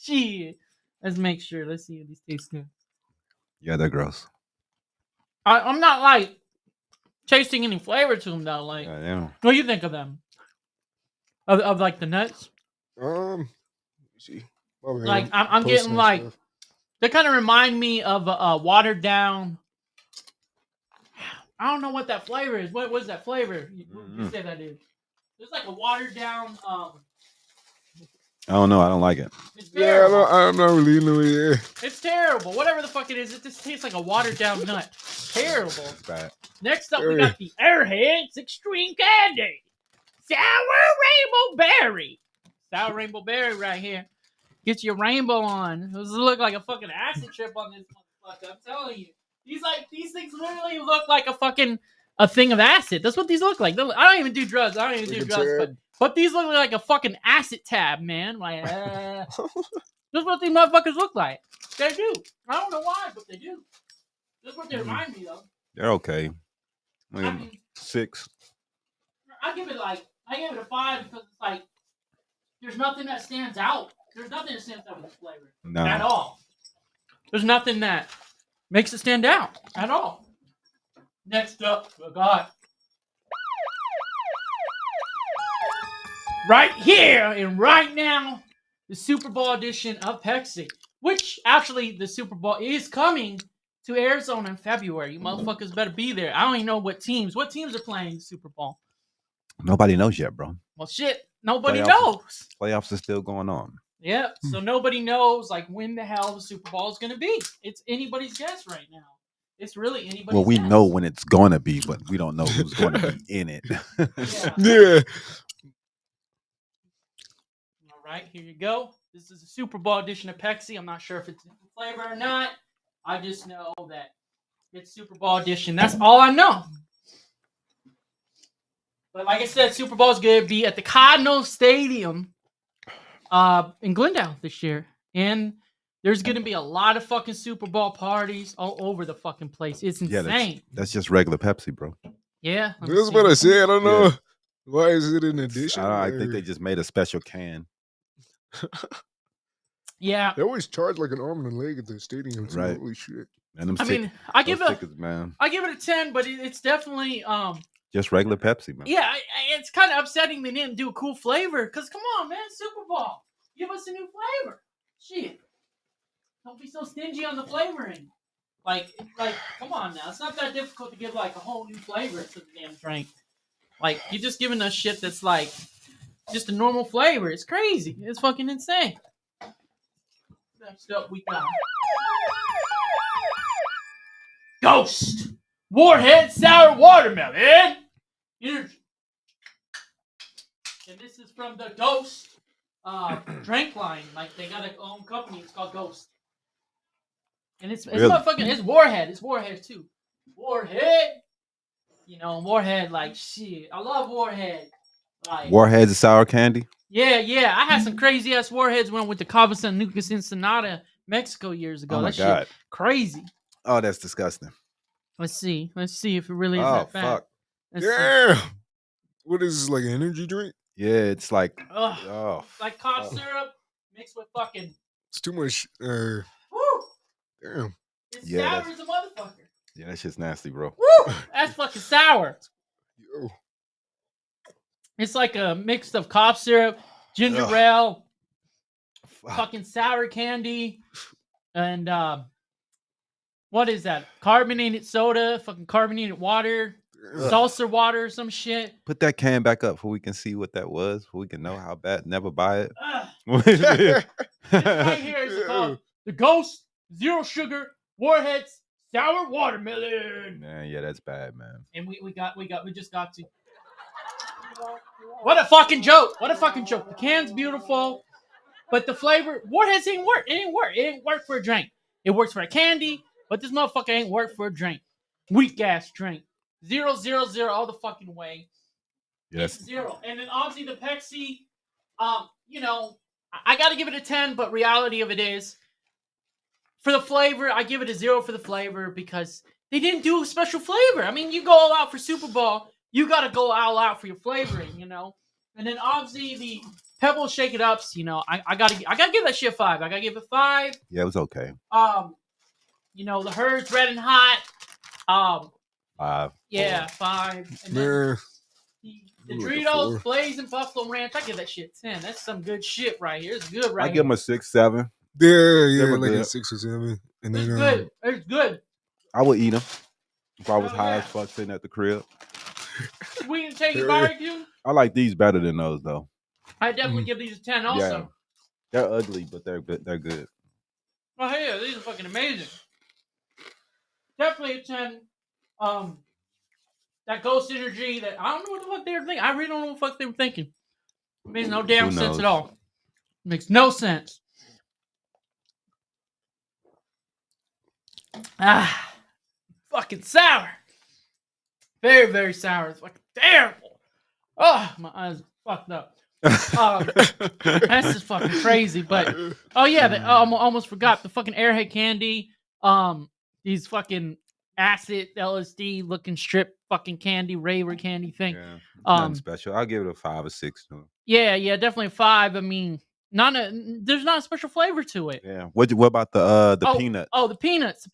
Shit. Let's make sure. Let's see if these taste good. Yeah, they're gross. I'm not like tasting any flavor to them though. Like, Yeah. what do you think of them? Of like the nuts? Let me see. My bad. Like I'm Posting getting like stuff. they kind of remind me of a watered down. I don't know what that flavor is. What was that flavor? You say that is? It's like a watered down. I don't know. I don't like it. It's Yeah, terrible. I'm not really into it. Yeah. It's terrible. Whatever the fuck it is, it just tastes like a watered down nut. Terrible. It's bad. Next up, we got the Airheads Extreme Candy. Sour Rainbow Berry. Sour Rainbow Berry right here. Get your rainbow on. Does it look like a fucking acid trip on this motherfucker? I'm telling you. These things literally look like a thing of acid. That's what these look like. I don't even do drugs. But these look like a fucking acid tab, man. Like, that's what these motherfuckers look like. They do. I don't know why, but they do. That's what they remind me of. They're okay. I mean, 6. I give it a 5 because it's like there's nothing that stands out. There's nothing that stands out with this flavor at all. There's nothing that makes it stand out at all. Next up, we got right here and right now, the Super Bowl edition of Pepsi. Which actually, the Super Bowl is coming to Arizona in February. You motherfuckers better be there. I don't even know what teams are playing the Super Bowl. Nobody knows yet, bro. Well, shit, nobody knows. Playoffs are still going on. Yeah, so nobody knows like when the hell the Super Bowl is going to be. It's anybody's guess right now. It's really anybody's guess. Well, we know when it's going to be, but we don't know who's going to be in it. Yeah. All right, here you go. This is a Super Bowl edition of Pepsi. I'm not sure if it's in flavor or not. I just know that it's Super Bowl edition. That's all I know. But like I said, Super Bowl is going to be at the Cardinals Stadium in Glendale this year. And there's going to be a lot of fucking Super Bowl parties all over the fucking place. It's insane. Yeah, that's just regular Pepsi, bro. Yeah. That's what I said. I don't know. Why is it an addition? I think they just made a special can. Yeah. They always charge like an arm and a leg at the stadium. Right. Holy shit. And I give it a 10, but it's definitely just regular Pepsi, man. Yeah, it's kind of upsetting they didn't do a cool flavor. Because come on, man, Super Bowl, give us a new flavor. Shit, don't be so stingy on the flavoring. Like, come on now, it's not that difficult to give like a whole new flavor to the damn drink. Like, you're just giving us shit that's like just a normal flavor. It's crazy. It's fucking insane. Next up, we got Ghost Warhead Sour Watermelon Energy. And this is from the Ghost drink line. Like, they got their own company. It's called Ghost. And it's Really? motherfucking, it's Warhead. It's Warhead too. Warhead. You know, Warhead, like, shit. I love Warhead. Like, Warheads of sour candy? Yeah. I had some crazy ass Warheads when I went to Cabo San Lucas, Ensenada, Mexico years ago. Oh my that God. Shit crazy. Oh, that's disgusting. Let's see if it really is that fat. Fuck. Yeah. What is this, like an energy drink? Yeah, it's like, like cough syrup mixed with fucking. It's too much. Woo! Damn. It's Yeah, sour as a motherfucker. Yeah, that shit's nasty, bro. Woo! That's fucking sour. Yo. It's like a mix of cough syrup, ginger ale, fucking sour candy, and what is that? Carbonated soda, fucking carbonated water, salsa water, or some shit. Put that can back up so we can see what that was, so we can know how bad. Never buy it. This right here is called the Ghost Zero Sugar Warheads Sour Watermelon. Man, yeah, that's bad, man. And we just got to. What a fucking joke! What a fucking joke! The can's beautiful, but the flavor Warheads ain't work. It ain't work. It ain't work for a drink. It works for a candy, but this motherfucker ain't work for a drink. Weak ass drink. 0, 0, 0 all the fucking way. Yes. It's 0. And then obviously the Pepsi, you know, I gotta give it a 10, but reality of it is, for the flavor, I give it a 0 for the flavor because they didn't do a special flavor. I mean, you go all out for Super Bowl, you gotta go all out for your flavoring, you know. And then obviously the Pebble Shake It Ups, you know, I gotta give that shit 5. I gotta give it 5. Yeah, it was okay. You know, the Herds Red and Hot, 5. yeah, 5. And then the Doritos Blazing Buffalo Ranch, I give that shit 10. That's some good shit right here. It's good right I give them a 6, 7. Yeah, were like good. a 6 or 7. And It's then good. It's good. I would eat them if I was Oh, high yeah. as fuck sitting at the crib. Sweet and tangy barbecue. I like these better than those though. I definitely give these a 10 also. Yeah. They're ugly, but they're good. They're good. Oh yeah, these are fucking amazing. Definitely a 10. That Ghost Energy, that I don't know what the fuck they were thinking. I really don't know what the fuck they were thinking. It makes no damn Who sense knows? at all. It makes no sense. Fucking sour. Very, very sour. It's fucking terrible. Oh, my eyes fucked up. That's just fucking crazy. But I almost forgot the fucking Airhead candy. These fucking acid LSD looking strip fucking candy, raver candy thing. Yeah, nothing special. I'll give it a 5 or 6 to it. Yeah, definitely a 5. I mean, there's not a special flavor to it. Yeah. What about the peanuts? Oh, the peanuts.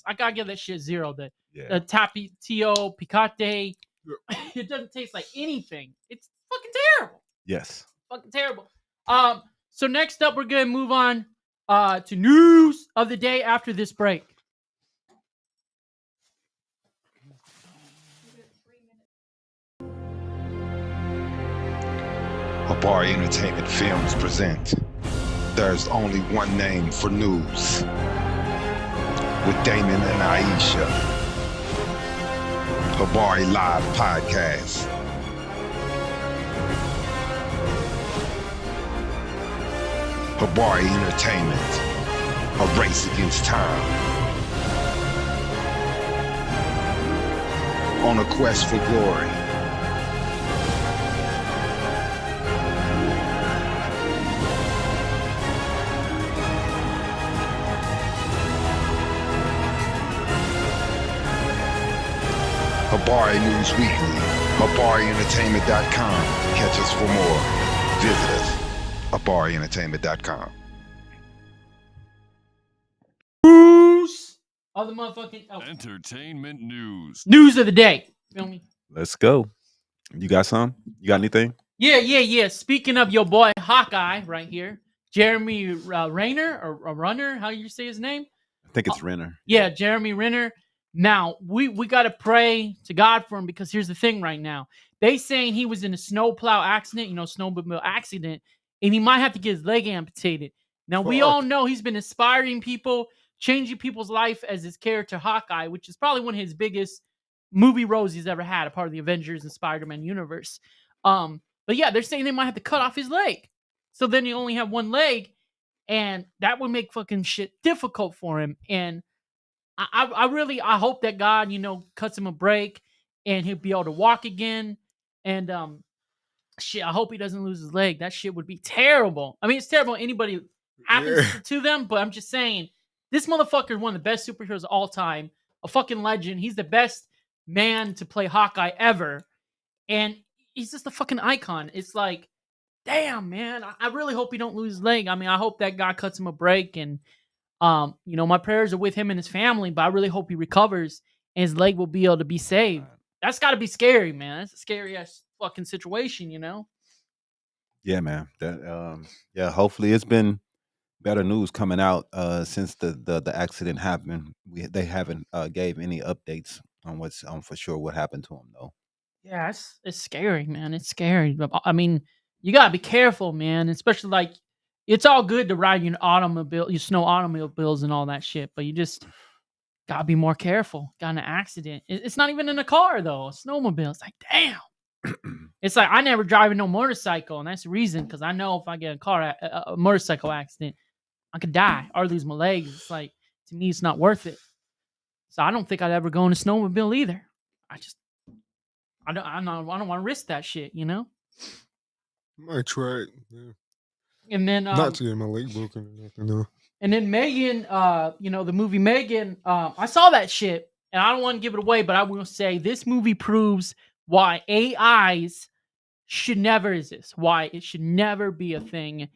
I gotta give that shit 0. The Tio Picante. It doesn't taste like anything. It's fucking terrible. Yes. Fucking terrible. So next up, we're gonna move on to news of the day after this break. Habari Entertainment Films present There's Only One Name for News with Damon and Iesha. Habari Live Podcast. Habari Entertainment, a race against time. On a quest for glory. Habari News Weekly, HabariEntertainment.com. Catch us for more. Visit us, HabariEntertainment.com. News of the motherfucking entertainment news. News of the day. Feel me? Let's go. You got some? You got anything? Yeah. Speaking of your boy Hawkeye right here, Jeremy Renner or Runner, how you say his name? I think it's Renner. Yeah, Jeremy Renner. Now, we got to pray to God for him because here's the thing right now. They saying he was in a snowplow accident, snowmobile accident, and he might have to get his leg amputated. Now, we all know he's been inspiring people, changing people's life as his character Hawkeye, which is probably one of his biggest movie roles he's ever had, a part of the Avengers and Spider-Man universe. But yeah, they're saying they might have to cut off his leg. So then he only have one leg, and that would make fucking shit difficult for him. And I hope that God, cuts him a break and he'll be able to walk again. And I hope he doesn't lose his leg. That shit would be terrible. I mean, it's terrible when anybody happens to them, but I'm just saying, this motherfucker is one of the best superheroes of all time, a fucking legend. He's the best man to play Hawkeye ever. And he's just a fucking icon. It's like, damn, man, I really hope he don't lose his leg. I mean, I hope that God cuts him a break and my prayers are with him and his family, but I really hope he recovers and his leg will be able to be saved. That's got to be scary, man. That's a scary ass fucking situation, Yeah, man. That hopefully it's been better news coming out since the accident happened. They haven't gave any updates on what's for sure what happened to him though. Yeah, it's scary, man. It's scary. But I mean, you gotta be careful, man. Especially like, it's all good to ride your snow automobiles and all that shit, but you just gotta be more careful. Got in an accident. It's not even in a car though. A snowmobile. It's like, damn. It's like I never drive no motorcycle, and that's the reason, because I know if I get a motorcycle accident, I could die or lose my legs. It's like, to me, it's not worth it. So I don't think I'd ever go in a snowmobile either. I don't want to risk that shit, I might try it. Yeah. And then not to get my leg broken or nothing, no. And then Megan, the movie Megan, I saw that shit, and I don't want to give it away, but I will say this movie proves why AIs should never exist, why it should never be a thing,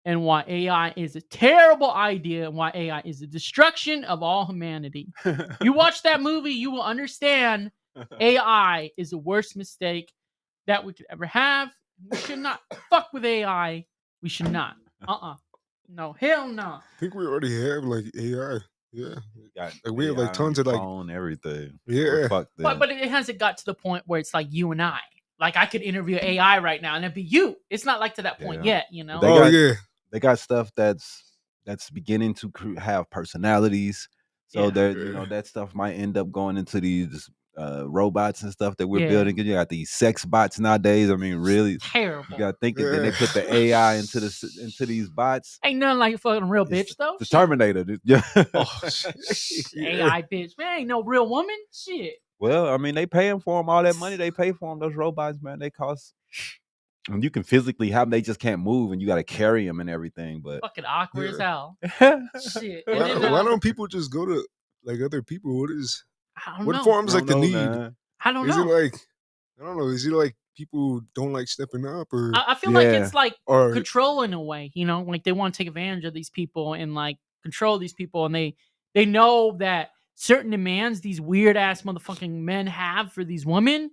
and why AI is a terrible idea, and why AI is the destruction of all humanity. You watch that movie, you will understand AI is the worst mistake that we could ever have. We should not fuck with AI. We should not. No, hell no. I think we already have like AI. Yeah. We have AI like tons of like phone, everything. Yeah. But it hasn't got to the point where it's like you and I. Like I could interview AI right now and it'd be you. It's not like to that point yet, They got stuff that's beginning to have personalities. So that stuff might end up going into these robots and stuff that we're Yeah. building. You got these sex bots nowadays. I mean, really, Terrible. you got to think that then they put the AI into these bots. Ain't nothing like a fucking real bitch though. The Shit. Terminator. Yeah. Oh, AI bitch, man, ain't no real woman. Shit. Well, I mean, they paying for them all that money. They pay for them. Those robots, man, they cost. And you can physically have them. They just can't move, and you got to carry them and everything. But Fucking awkward as hell. Shit. And Why, then, why don't people just go to like other people? I don't What know. forms like the Don't know, need? man. I don't Is know. it like I don't know? Is it like people don't like stepping up or I feel like Yeah. it's like or control in a way, you know, like they want to take advantage of these people and like control these people, and they know that certain demands these weird ass motherfucking men have for these women,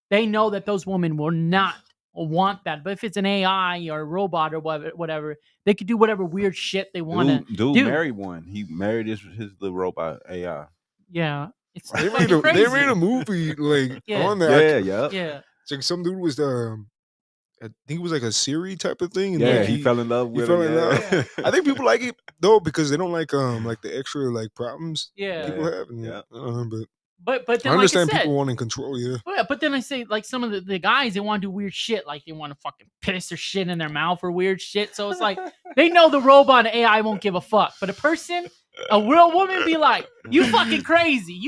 they know that those women will not want that. But if it's an AI or a robot or whatever, they could do whatever weird shit they want to Dude do. married one. He married his little robot AI. Yeah, it's they fucking crazy. they made a movie like Yeah. on that. Yeah. Yeah, It's like some dude was I think it was like a Siri type of thing. And Yeah, like he fell in love with fell her. in yeah. love. I think people like it though because they don't like the extra like problems yeah. people have. And, Yeah. but But then I understand like I said, people wanting control. Yeah. yeah, but then I say like some of the guys, they want to do weird shit, like they want to fucking piss or shit in their mouth or weird shit. So it's like they know the robot and AI won't give a fuck, but a real woman, be like, you fucking crazy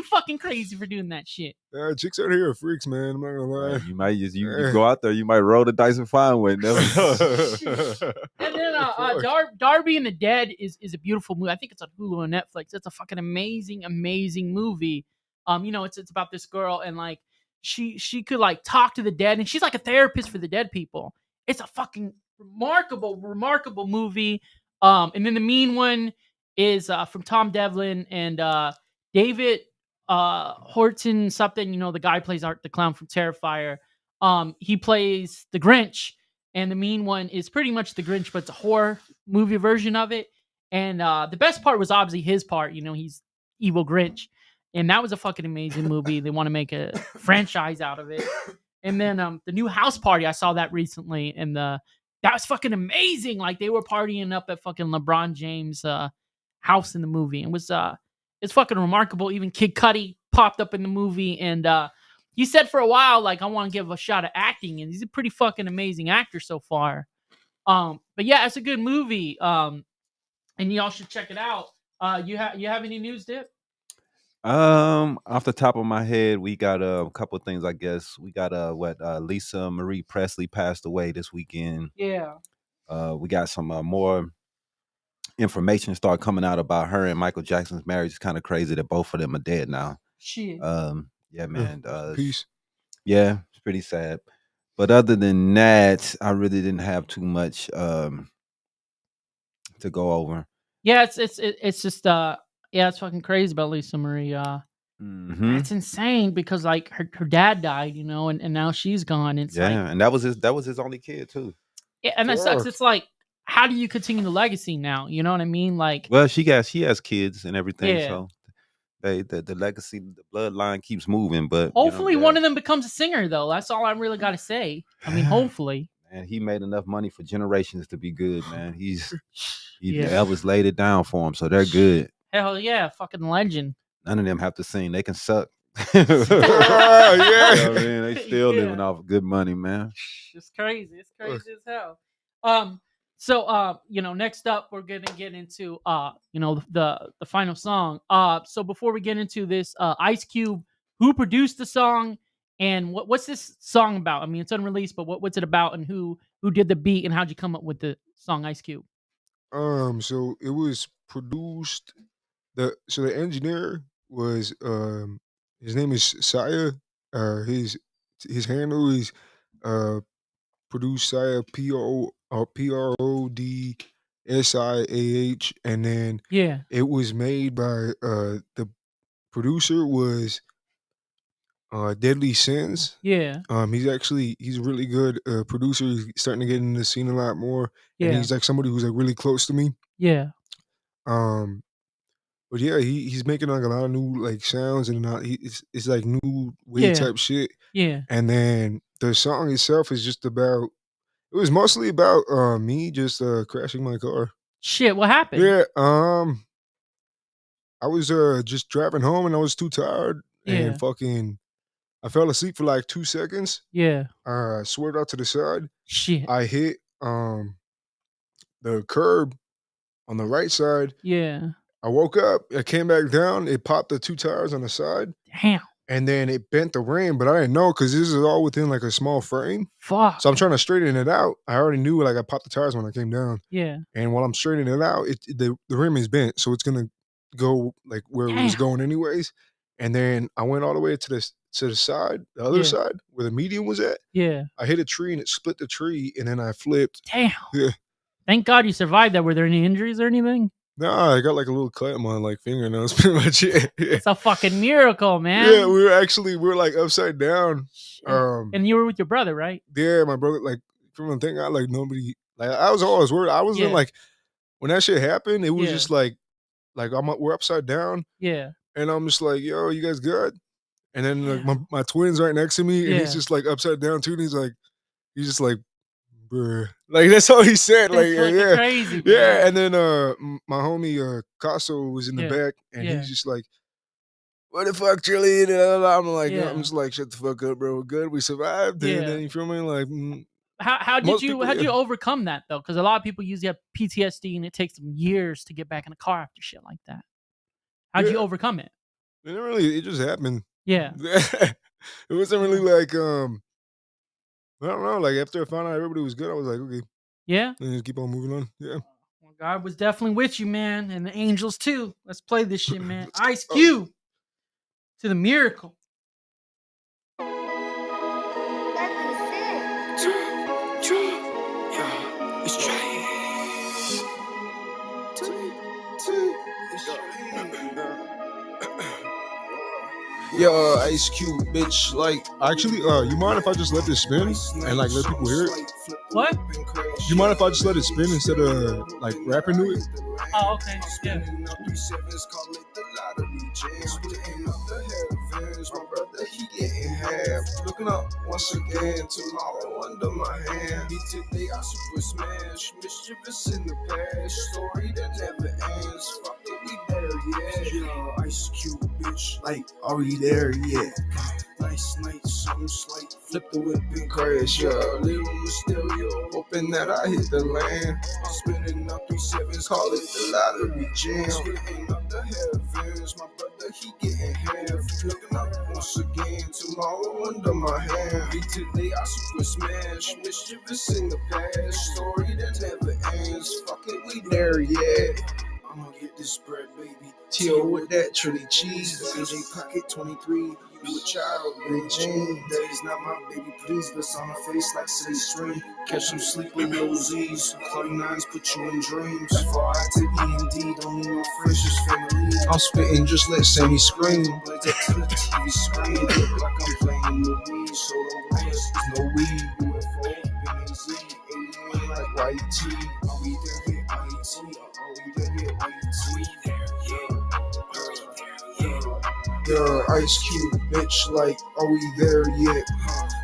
for doing that shit. Chicks out here are freaks, man. I'm not gonna lie. Right, you might just you go out there, you might roll the dice and find one. Never know. And then Darby and the Dead is a beautiful movie. I think it's on Hulu and Netflix. It's a fucking amazing movie. You know, it's about this girl and like she could like talk to the dead and she's like a therapist for the dead people. It's a fucking remarkable movie. And then the mean one is from Tom Devlin and David Horton something, you know, the guy plays Art the Clown from Terrifier. He plays the Grinch, and the mean one is pretty much the Grinch, but it's a horror movie version of it. And the best part was obviously his part, you know, he's evil Grinch. And that was a fucking amazing movie. They want to make a franchise out of it. And then the new House Party, I saw that recently, and that was fucking amazing. Like they were partying up at fucking LeBron James' house in the movie. It was it's fucking remarkable. Even Kid Cudi popped up in the movie, and he said for a while, like, I want to give a shot at acting, and he's a pretty fucking amazing actor so far. But yeah, it's a good movie. And y'all should check it out. You have any news, Dip? Off the top of my head, we got a couple of things. I guess we got Lisa Marie Presley passed away this weekend. Yeah. We got some more information start coming out about her and Michael Jackson's marriage. It's kind of crazy that both of them are dead now. Shit. Yeah, man. Peace. Yeah, it's pretty sad. But other than that, I really didn't have too much to go over. Yeah, it's just yeah, it's fucking crazy about Lisa Marie. It's insane because like her dad died, you know, and now she's gone. It's like, and that was his only kid too. Yeah, and that sucks. It's like, how do you continue the legacy now? You know what I mean? Like, well, she has kids and everything, Yeah. so the legacy, the bloodline keeps moving. But hopefully one of them becomes a singer, though. That's all I really got to say. I mean, hopefully. And he made enough money for generations to be good, man. Yeah. Elvis laid it down for him, so they're good. Hell yeah, fucking legend. None of them have to sing; they can suck. Yeah. You know what I mean, they still Yeah. living off good money, man. It's crazy. It's crazy as hell. So you know, next up we're gonna get into you know, the final song. So before we get into this, Ice Cube, who produced the song, and what's this song about? I mean, it's unreleased, but what's it about, and who did the beat, and how'd you come up with the song Ice Cube? So it was produced. The engineer was his name is Saya. His handle is produced Saya PRODSIAH, and then Yeah. it was made by the producer was Deadly Sins. Yeah. He's a really good producer. He's starting to get in the scene a lot more. Yeah. And he's like somebody who's like really close to me. Yeah. But yeah, he's making like a lot of new like sounds and it's like new wave type shit. Yeah. And then the song itself is just about. It was mostly about me just crashing my car. Shit, what happened? Yeah. I was just driving home and I was too tired Yeah. and fucking I fell asleep for like 2 seconds. Yeah. I swerved out to the side. Shit. I hit the curb on the right side. Yeah. I woke up. I came back down. It popped the 2 tires on the side. Damn. And then it bent the rim, but I didn't know because this is all within like a small frame. Fuck. So I'm trying to straighten it out. I already knew like I popped the tires when I came down. Yeah. And while I'm straightening it out, the rim is bent, so it's gonna go like where it was going anyways. And then I went all the way to the side, the other side where the median was at. Yeah. I hit a tree and it split the tree, and then I flipped. Damn. Yeah. Thank God you survived that. Were there any injuries or anything? Nah, I got like a little cut on my like fingernails. Pretty much it. Yeah. It's a fucking miracle, man. Yeah, we were like upside down. And you were with your brother, right? Yeah, my brother. Like from the thing, like nobody. Like I was always worried. I was in like when that shit happened. It was just like we're upside down. Yeah. And I'm just like, yo, you guys good? And then like my twin's right next to me, and he's just like upside down too. And he's just like, bruh. Like that's all he said. Like yeah, crazy. Yeah. And then my homie Casso was in the back, and he's just like, what the fuck, Trilly? I'm like, I'm just like, shut the fuck up, bro. We're good. We survived. And then you feel me? Like, how did you overcome that though? Because a lot of people usually have PTSD, and it takes them years to get back in a car after shit like that. How'd you overcome it? It just happened. Yeah. It wasn't really like I don't know. Like after I found out everybody was good, I was like, okay. Yeah. And just keep on moving on. Yeah. Well, God was definitely with you, man, and the angels too. Let's play this shit, man. Ice Cube to the miracle. Yo, Ice Cube, bitch. Like, actually, you mind if I just let this spin and like let people hear it? What? You mind if I just let it spin instead of like rapping to it? Oh, okay. Yeah. Looking up once again, tomorrow under my hand. Today I super smash, mischievous in the past, story that never ends. Fuck it, we there yet? Yeah, Ice Cube, bitch. Like, are we there yet? Nice night, something slight. Flip the whip and crash, yeah. Little Mysterio, hoping that I hit the land. I'm spinning up 3 sevens, call it the lottery jam. Splitting up the heavens, my brother he getting half. Looking up once again, tomorrow under my hand. Today I super smash, mischievous in the past, story that never ends. Fuck it, we there yet? I'ma get this bread, baby. Tio with that Trilly cheese. AJ pocket 23. You a child, Big Jane. That is not my baby, please. That's on her face like city string. Catch some sleep with your Z's. 39s put you in dreams. Before I take E&D, don't need no friends, just family. I'm spitting, just let Sammy scream. But that to the TV screen. Look like I'm playing the Wii. Solo wins, there's no weed. UFO, BAZ, alien like YT. Are we there yet? YT. Are we there yet? YT. Yeah, Ice Cube, bitch, like, are we there yet?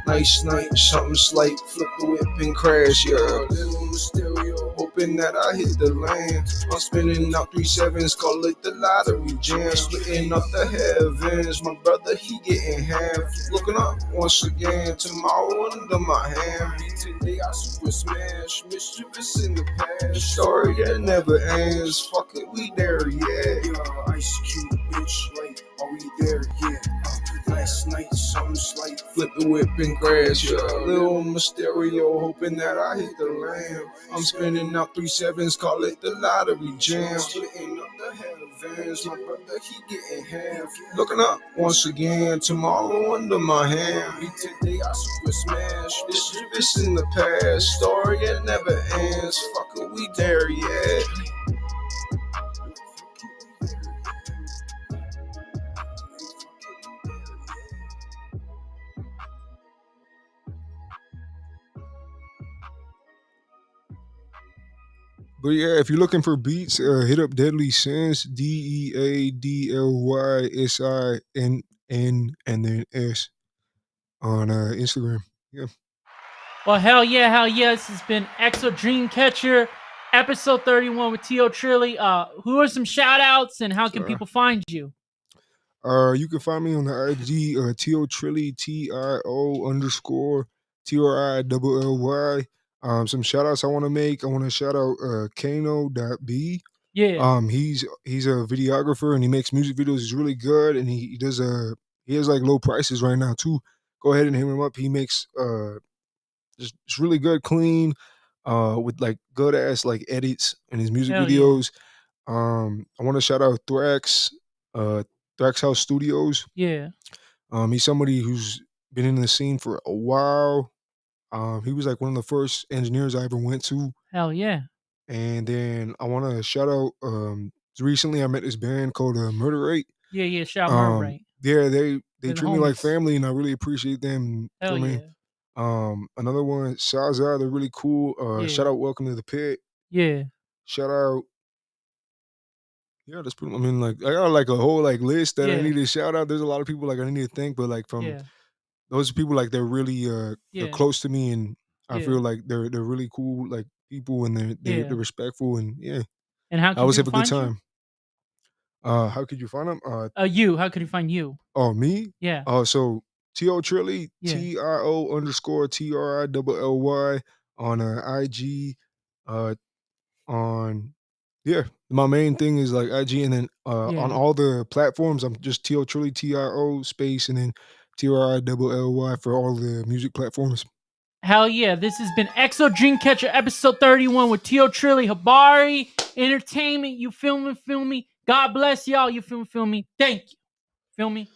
Nice night, something slight, flip the whip and crash, yeah. Little Mysterio, hoping that I hit the land. I'm spinning out 3 sevens, call it the lottery jam. Splitting up the heavens, my brother, he getting half. Looking up once again, tomorrow under my hand. Today I super smash, mischievous in the past, story that never ends. Fuck it, we there yet? Yeah, Ice Cube, bitch, like, are we there yet? Last night, something slight, flip the whip and crash, yeah. Little Mysterio, hoping that I hit the land. I'm spinning out 3 sevens, call it the lottery jam. Splitting up the heavens, my brother, he getting half. Looking up once again, tomorrow under my hand. Today I super smash, mischievous in the past, story that never ends. Fuck it, we there yet? But yeah, if you're looking for beats, hit up Deadly Sins, DeadlySin, and then S on Instagram. Yeah. Well, hell yeah. This has been XLTE Dream Katcher, episode 31 with Tio Trilly. Who are some shout outs and how can people find you? You can find me on the IG, Tio Trilly, TIO_TRILLY. Some shout outs I want to make. I want to shout out Kano.B. Yeah. He's a videographer and he makes music videos. He's really good and he does he has like low prices right now too. Go ahead and hit him up. He makes just really good, clean, with like good ass like edits in his music Hell yeah. videos. I want to shout out Thrax House Studios. Yeah. He's somebody who's been in the scene for a while. He was like one of the first engineers I ever went to. Hell yeah. And then I want to shout out. Recently I met this band called Murder Rate. Yeah. Shout Murder Rate. Yeah, they They're treat me like homies. family, and I really appreciate them. Hell Feel yeah. me? Another one, Shaza, they're really cool. Shout Yeah. out Welcome to the Pit. Yeah. Shout out. Yeah, that's pretty. I mean, like I got like a whole like list that I Yeah. need to shout out. There's a lot of people like I need to thank, but like from Yeah. those people, like they're really they're Yeah. close to me, and I Yeah. feel like they're really cool like people, and they're Yeah. respectful, and yeah, And how I can always people have a good find you? time. How could you find them? You. How could you find you? Oh, me? Yeah. So Tio Trilly, Yeah. TIO_TRILLY on IG. On my main thing is like IG, and then on Yeah. all the platforms, I'm just Tio Trilly, TIO space, and then TRILLY for all the music platforms. Hell yeah. This has been XLTE Dream Katcher episode 31 with Tio Trilly, Habari Entertainment. You feel me? God bless y'all. You feel me? Thank you. Feel me?